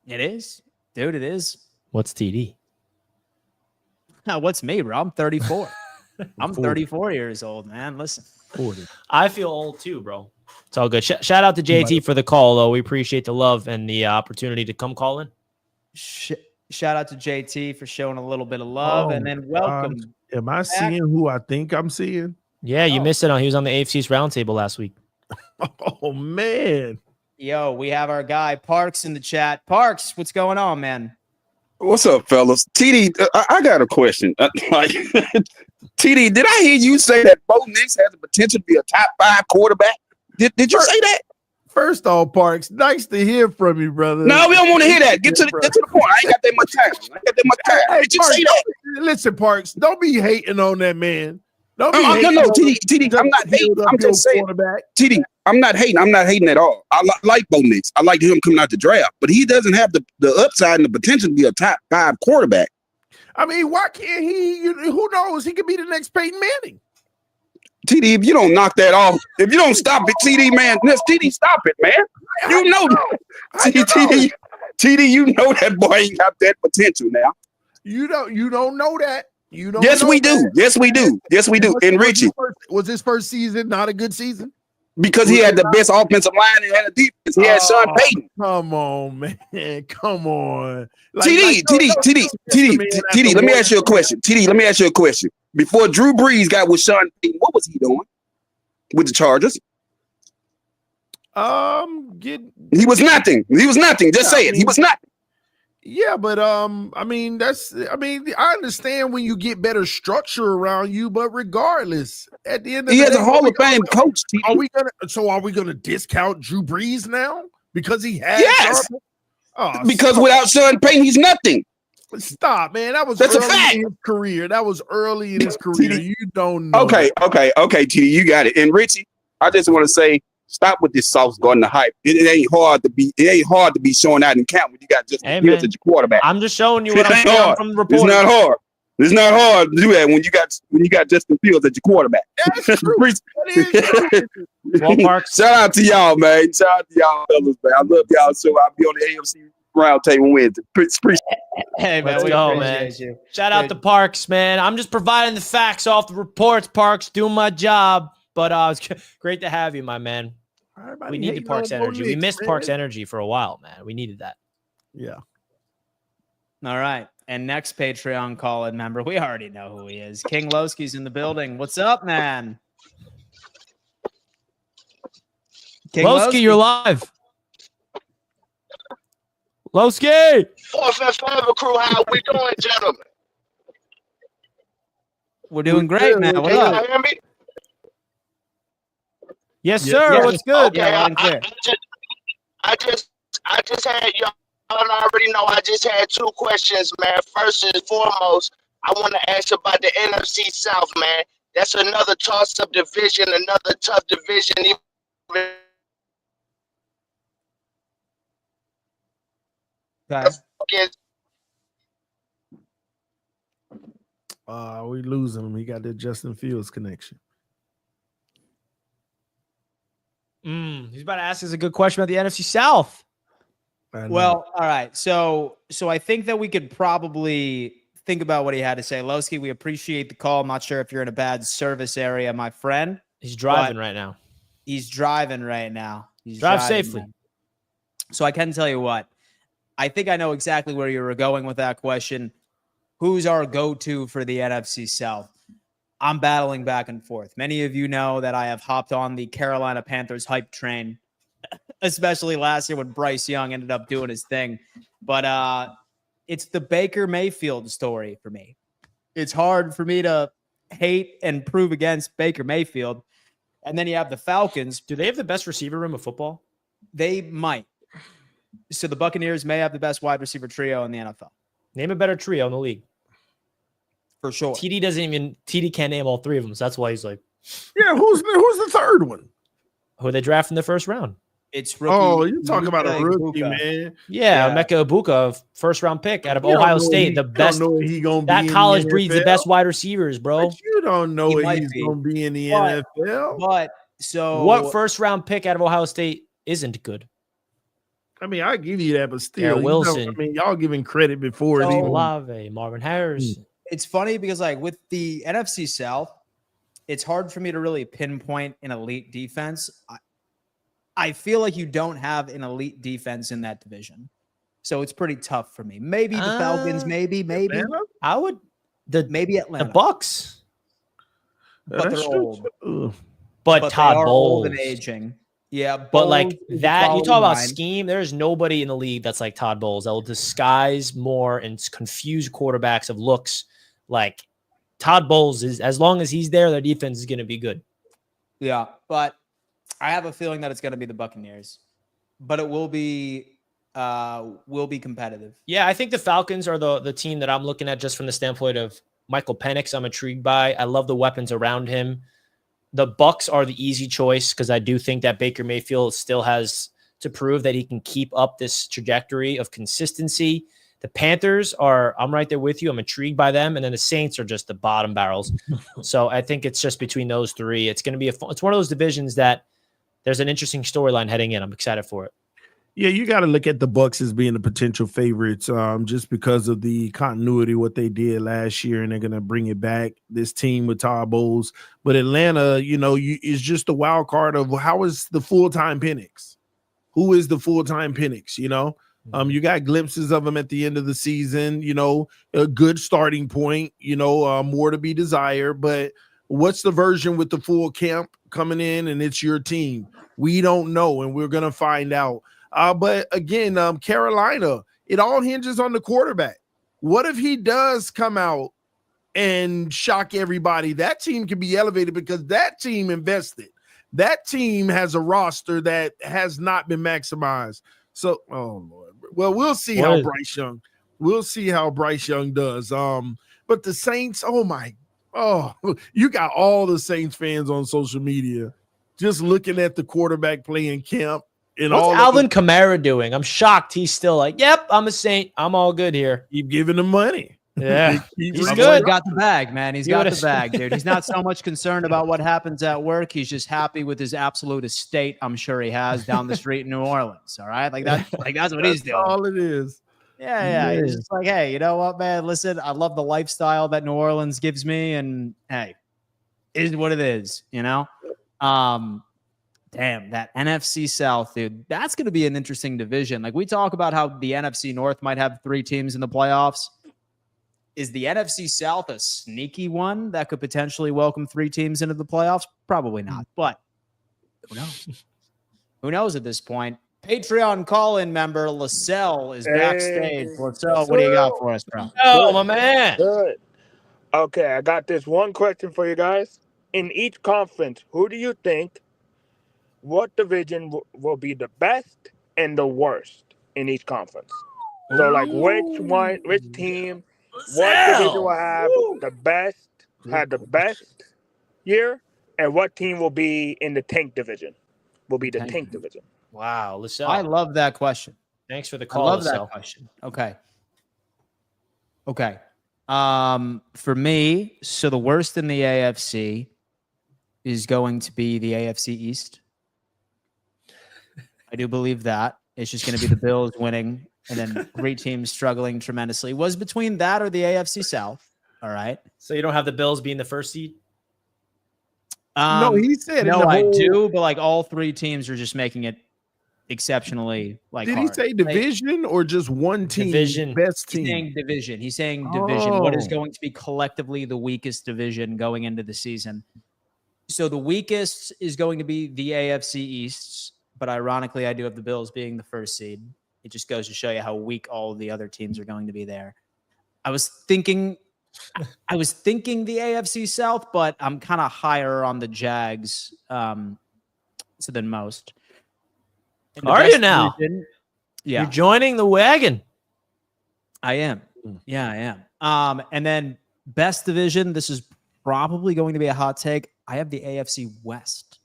A: It is. Dude, it is.
B: What's TD?
A: What's me, bro? I'm 34. I'm 34 years old, man. Listen.
C: 40.
B: I feel old too, bro. It's all good. Shout out to JT for the call, though. We appreciate the love and the opportunity to come call in.
A: Shout out to JT for showing a little bit of love, and then welcome.
C: Am I seeing who I think I'm seeing?
B: Yeah, you missed it. He was on the AFC's Roundtable last week.
C: Oh, man.
A: Yo, we have our guy Parks in the chat. Parks, what's going on, man?
F: What's up, fellas? TD, I got a question. TD, did I hear you say that Bo Nix has the potential to be a top 5 quarterback? Did you say that?
C: First off, Parks, nice to hear from you, brother.
F: No, we don't want to hear that. Get to the point. I ain't got that much time.
C: Hey,
F: Did you
C: Parks,
F: say that?
C: Listen, Parks, don't be hating on that man. Don't be
F: No,
C: hating
F: TD, I'm not hating. I'm just saying, TD, I'm not hating. I'm not hating at all. I like Bo Nix. I like him coming out the draft, but he doesn't have the upside and the potential to be a top 5 quarterback.
C: I mean, why can't he? Who knows? He could be the next Peyton Manning.
F: TD, if you don't knock that off, if you don't stop it, TD, man, TD, stop it, man. You know that. TD, you know that boy ain't got that potential now.
C: You don't know that.
F: Yes, we do. Yes, we do. Yes, we do. And Richie,
C: was his first season not a good season?
F: Because he had the best offensive line and had a defense. He had Sean Payton.
C: Come on, man. Come on.
F: TD, let me ask you a question. TD, let me ask you a question. Before Drew Brees got with Sean Payton, what was he doing with the Chargers? He was nothing. Just say it. He was nothing.
C: Yeah, but I understand when you get better structure around you, but regardless, at the end of the day,
F: he has a Hall of Fame coach.
C: Are we gonna discount Drew Brees now because he has?
F: Yes. Because without Sean Payton, he's nothing.
C: Stop, man. That's
F: a
C: early
F: fact.
C: in his career. That was early in his career. You don't know.
F: Okay, TD, you got it. And Richie, I just want to say, stop with this sauce going to hype. It ain't hard to be. It ain't hard to be showing out in camp when you got just Fields as your quarterback.
B: I'm just showing you what I'm hearing from the report.
F: It's not hard. It's not hard to do that when you got Justin Fields as your quarterback.
C: That's true. That is true.
B: Well,
F: shout out to y'all, man. Shout out to y'all fellas, man. I love y'all. So I'll be on the AFC Roundtable Wednesday.
A: Hey, man,
B: Let's go, man.
A: You.
B: Shout out to Parks, man. I'm just providing the facts off the reports, Parks, doing my job. But it's great to have you, my man. We need the Parks energy. We missed Parks energy for a while, man. We needed that.
C: Yeah.
A: All right. And next Patreon call-in member, we already know who he is. King Lowski's in the building. What's up, man?
B: King Lowski, you're live. Lowski!
G: Fourth and Forever crew, how we doing, gentlemen?
A: We're doing great, man. What up?
G: Can you hear me?
B: Yes, sir.
A: Yeah.
B: What's good?
G: Okay,
A: Yeah,
G: I just had y'all already know. I just had two questions, man. First and foremost, I want to ask about the NFC South, man. That's another toss-up division, another tough division.
C: We losing him. He got the Justin Fields connection.
B: He's about to ask us a good question about the NFC South.
A: Well, all right. So I think that we could probably think about what he had to say. Lowski, we appreciate the call. I'm not sure if you're in a bad service area, my friend.
B: He's driving right now.
A: He's driving right now.
B: Drive safely.
A: So I can tell you what. I think I know exactly where you were going with that question. Who's our go-to for the NFC South? I'm battling back and forth. Many of you know that I have hopped on the Carolina Panthers hype train, especially last year when Bryce Young ended up doing his thing. But it's the Baker Mayfield story for me. It's hard for me to hate and prove against Baker Mayfield. And then you have the Falcons.
B: Do they have the best receiver room of football?
A: They might. So the Buccaneers may have the best wide receiver trio in the NFL.
B: Name a better trio in the league.
A: For sure.
B: TD can't name all three of them, so that's why he's like,
C: yeah, who's the third one?
B: Who they draft in the first round?
A: It's rookie.
C: Oh, you're talking about a rookie, man.
B: Yeah, Mecca Ibuka, first round pick out of Ohio State. The best. That college breeds the best wide receivers, bro.
C: But you don't know if he's going to be in the NFL.
A: But so
B: what first round pick out of Ohio State isn't good?
C: I mean, I give you that, but still,
B: Wilson.
C: Y'all giving credit before it even.
B: Olave, Marvin Harrison.
A: It's funny because, like, with the NFC South, it's hard for me to really pinpoint an elite defense. I feel like you don't have an elite defense in that division. So it's pretty tough for me. Maybe the Falcons, maybe.
C: Atlanta?
B: I would.
A: Maybe Atlanta.
B: The Bucks.
A: But they're old.
B: But Todd Bowles.
A: Old and aging. Yeah,
B: but like that, you talk about scheme. There's nobody in the league that's like Todd Bowles that will disguise more and confuse quarterbacks of looks. Like Todd Bowles is, as long as he's there, their defense is going to be good.
A: Yeah, but I have a feeling that it's going to be the Buccaneers, but it will be competitive.
B: Yeah, I think the Falcons are the team that I'm looking at just from the standpoint of Michael Penix. I'm intrigued by. I love the weapons around him. The Bucks are the easy choice because I do think that Baker Mayfield still has to prove that he can keep up this trajectory of consistency. The Panthers I'm right there with you. I'm intrigued by them. And then the Saints are just the bottom barrels. So I think it's just between those three. It's going to be it's one of those divisions that there's an interesting storyline heading in. I'm excited for it.
C: Yeah, you got to look at the Bucks as being the potential favorites, just because of the continuity what they did last year, and they're gonna bring it back. This team with Todd Bowles, but Atlanta, is just the wild card of how is the full-time Penix? Who is the full-time Penix? You got glimpses of them at the end of the season. A good starting point. More to be desired, but what's the version with the full camp coming in and it's your team? We don't know, and we're gonna find out. But again, Carolina, it all hinges on the quarterback. What if he does come out and shock everybody? That team can be elevated because that team invested. That team has a roster that has not been maximized. So, oh Lord. Well, we'll see how Bryce Young does. But the Saints, you got all the Saints fans on social media just looking at the quarterback playing camp.
B: What's Alvin Kamara doing? I'm shocked. He's still like, yep, I'm a Saint. I'm all good here.
C: Keep giving him money.
B: Yeah,
A: he's good. He's got the bag, man. He's got the bag, dude. He's not so much concerned about what happens at work. He's just happy with his absolute estate. I'm sure he has down the street in New Orleans. All right, that's what he's doing.
C: All it is.
A: Yeah. He's just like, hey, you know what, man? Listen, I love the lifestyle that New Orleans gives me, and hey, it is what it is. Damn, that NFC South, dude. That's going to be an interesting division. Like we talk about how the NFC North might have 3 teams in the playoffs. Is the NFC South a sneaky one that could potentially welcome 3 teams into the playoffs? Probably not, but who knows? Who knows at this point? Patreon call-in member Lascelles is backstage. Lascelles, what do you got for us, bro?
B: Oh, my man.
H: Good. Okay, I got this one question for you guys. In each conference, who do you think what division will be the best and the worst in each conference? So, like, which team, what division will have the best year, and what team will be in the tank division? Will be the tank division.
B: Wow, Lascelles.
A: I love that question.
B: Thanks for the call.
A: I love that question. Okay. For me, so the worst in the AFC is going to be the AFC East. I do believe that. It's just going to be the Bills winning and then 3 teams struggling tremendously. Was between that or the AFC South. All right.
B: So you don't have the Bills being the first seed?
C: No, he said
A: no, I do, but like all 3 teams are just making it exceptionally like
C: Did
A: hard.
C: he say division or just one team?
B: Division.
C: Best team.
A: He's saying division. He's saying division. What is going to be collectively the weakest division going into the season? So the weakest is going to be the AFC East, but ironically, I do have the Bills being the first seed. It just goes to show you how weak all of the other teams are going to be there. I was thinking the AFC South, but I'm kind of higher on the Jags than most.
B: Are you now?
A: Division, yeah.
B: You're joining the wagon.
A: I am. Yeah, I am. And then best division, this is probably going to be a hot take. I have the AFC West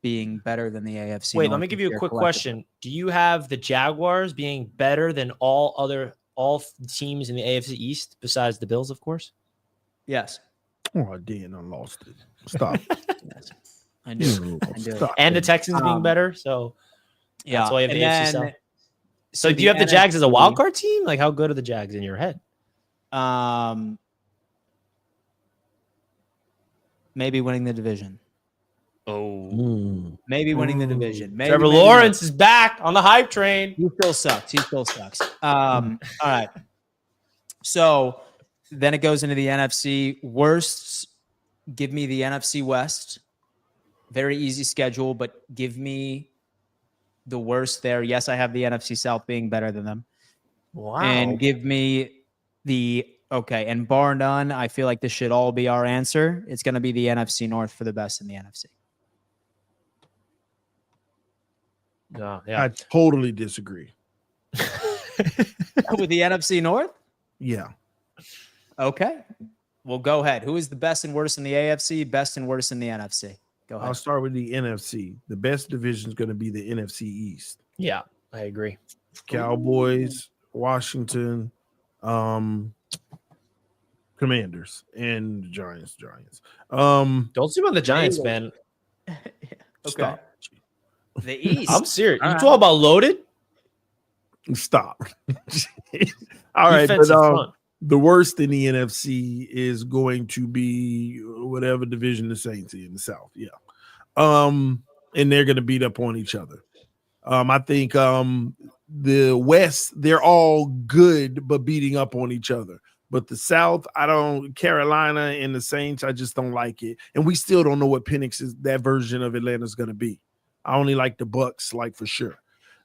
A: being better than the AFC
B: Wait,
A: North
B: let me give you a quick question. Do you have the Jaguars being better than all teams in the AFC East besides the Bills, of course?
A: Yes.
C: Oh, Dan, I lost it. Stop.
A: Yes. I do.
B: And the Texans being better, so
A: yeah.
B: That's why you have the AFC South. So do you have the Jags as a wild card team? Like, how good are the Jags in your head?
A: Maybe winning the division.
B: Oh,
A: maybe winning the division. Maybe,
B: Trevor Lawrence is back on the hype train.
A: He still sucks. All right. So then it goes into the NFC. Worsts, give me the NFC West. Very easy schedule, but give me the worst there. Yes, I have the NFC South being better than them.
B: Wow.
A: And give me and bar none, I feel like this should all be our answer. It's going to be the NFC North for the best in the NFC.
B: Yeah.
C: I totally disagree.
A: With the NFC North?
C: Yeah.
A: Okay. Well, go ahead. Who is the best and worst in the AFC, best and worst in the NFC? Go ahead.
C: I'll start with the NFC. The best division is going to be the NFC East.
B: Yeah, I agree.
C: Cowboys, Washington, Commanders, and Giants.
B: Don't sleep on the Giants, man.
A: Okay. The East.
B: I'm serious.
A: All
B: You
A: right.
B: talk about loaded?
C: Stop. All right,
B: Defensive
C: but
B: front.
C: the worst in the NFC is going to be whatever division the Saints in the South. Yeah. And they're going to beat up on each other. I think the West, they're all good, but beating up on each other. But the South, Carolina and the Saints, I just don't like it. And we still don't know what that version of Atlanta is going to be. I only like the Bucks, like for sure.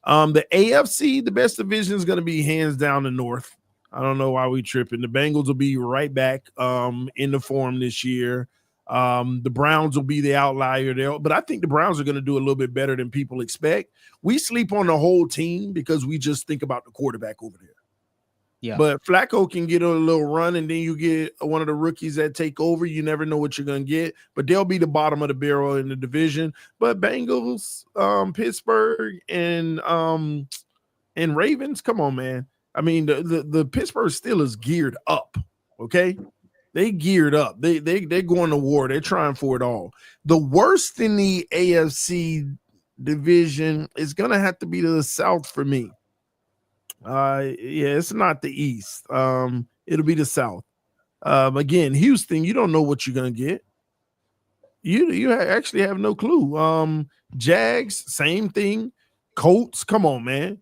C: The AFC, the best division is going to be hands down the North. I don't know why we tripping. The Bengals will be right back in the form this year. The Browns will be the outlier there, but I think the Browns are going to do a little bit better than people expect. We sleep on the whole team because we just think about the quarterback over there.
A: Yeah.
C: But Flacco can get a little run, and then you get one of the rookies that take over. You never know what you're going to get, but they'll be the bottom of the barrel in the division. But Bengals, Pittsburgh, and Ravens, come on, man. I mean, the Pittsburgh Steelers geared up, okay? They geared up. They're going to war. They're trying for it all. The worst in the AFC division is going to have to be the South for me. It's not the East. It'll be the South. Again, Houston, you don't know what you're going to get. You actually have no clue. Jags, same thing. Colts, come on, man.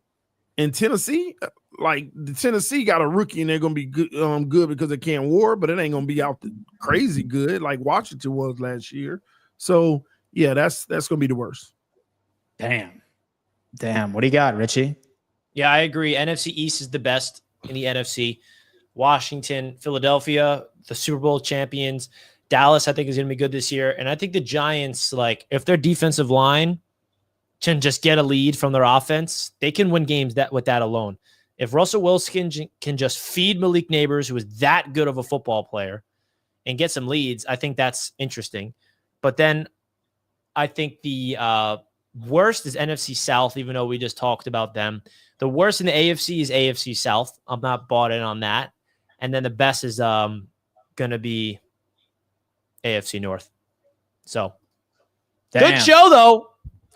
C: And Tennessee, like the Tennessee got a rookie and they're gonna be good because they can't war, but it ain't gonna be out crazy good like Washington was last year. So yeah, that's gonna be the worst.
A: Damn. What do you got, Richie?
B: Yeah, I agree. NFC East is the best in the NFC. Washington, Philadelphia, the Super Bowl champions. Dallas, I think, is going to be good this year. And I think the Giants, like, if their defensive line can just get a lead from their offense, they can win games with that alone. If Russell Wilson can just feed Malik Neighbors, who is that good of a football player, and get some leads, I think that's interesting. But then I think the worst is NFC South, even though we just talked about them. The worst in the AFC is AFC South. I'm not bought in on that. And then the best is going to be AFC North. So, Good show, though.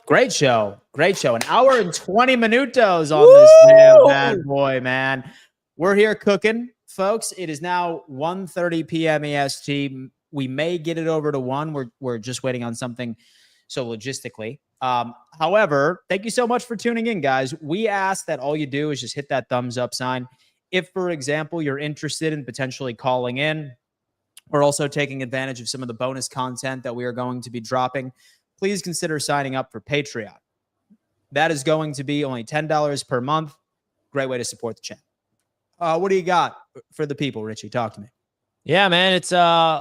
A: Great show. An hour and 20 minutos on this bad boy, man. We're here cooking, folks. It is now 1:30 p.m. EST. We may get it over to 1. We're just waiting on something. So logistically. However, thank you so much for tuning in, guys. We ask that all you do is just hit that thumbs up sign. If, for example, you're interested in potentially calling in or also taking advantage of some of the bonus content that we are going to be dropping, please consider signing up for Patreon. That is going to be only $10 per month. Great way to support the channel. What do you got for the people, Richie? Talk to me.
B: Yeah, man, it's a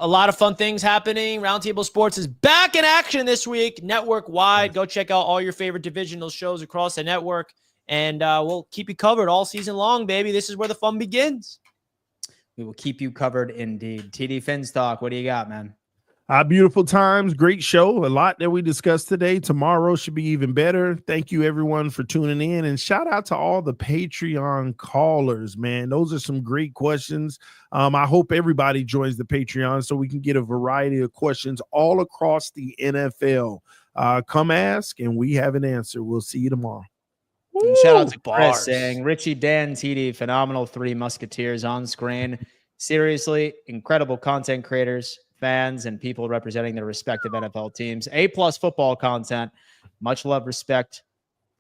B: lot of fun things happening. Roundtable Sports is back in action this week, network-wide. Go check out all your favorite divisional shows across the network, and we'll keep you covered all season long, baby. This is where the fun begins.
A: We will keep you covered indeed. TD Finstock, what do you got, man?
C: Beautiful times, great show. A lot that we discussed today. Tomorrow should be even better. Thank you, everyone, for tuning in. And shout out to all the Patreon callers, man. Those are some great questions. I hope everybody joins the Patreon so we can get a variety of questions all across the NFL. Come ask, and we have an answer. We'll see you tomorrow.
A: And shout out to Chris saying, Richie, Dan, TD, phenomenal 3 Musketeers on screen. Seriously, incredible content creators, fans, and people representing their respective NFL teams. A+ football content. Much love, respect.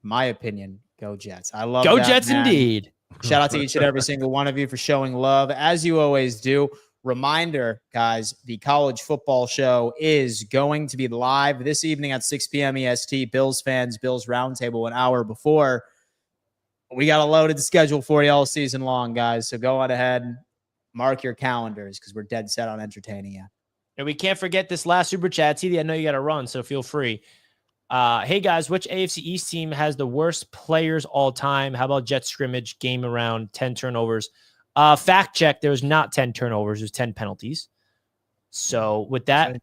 A: My opinion, go Jets. I love
B: Go
A: that,
B: Jets,
A: man.
B: indeed.
A: Shout out to each and every single one of you for showing love, as you always do. Reminder, guys, the college football show is going to be live this evening at 6 p.m. EST. Bills fans, Bills Roundtable an hour before. We got a loaded schedule for you all season long, guys. So go on ahead, mark your calendars because we're dead set on entertaining you.
B: And we can't forget this last super chat. TD, I know you got to run, so feel free. Hey, guys, which AFC East team has the worst players all time? How about Jet scrimmage, game around, 10 turnovers? Fact check, there was not 10 turnovers. There's 10 penalties. So with that,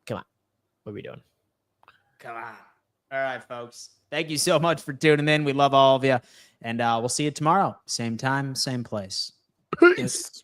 B: come on. What are we doing?
A: Come on. All right, folks. Thank you so much for tuning in. We love all of you. And we'll see you tomorrow. Same time, same place.
C: Peace.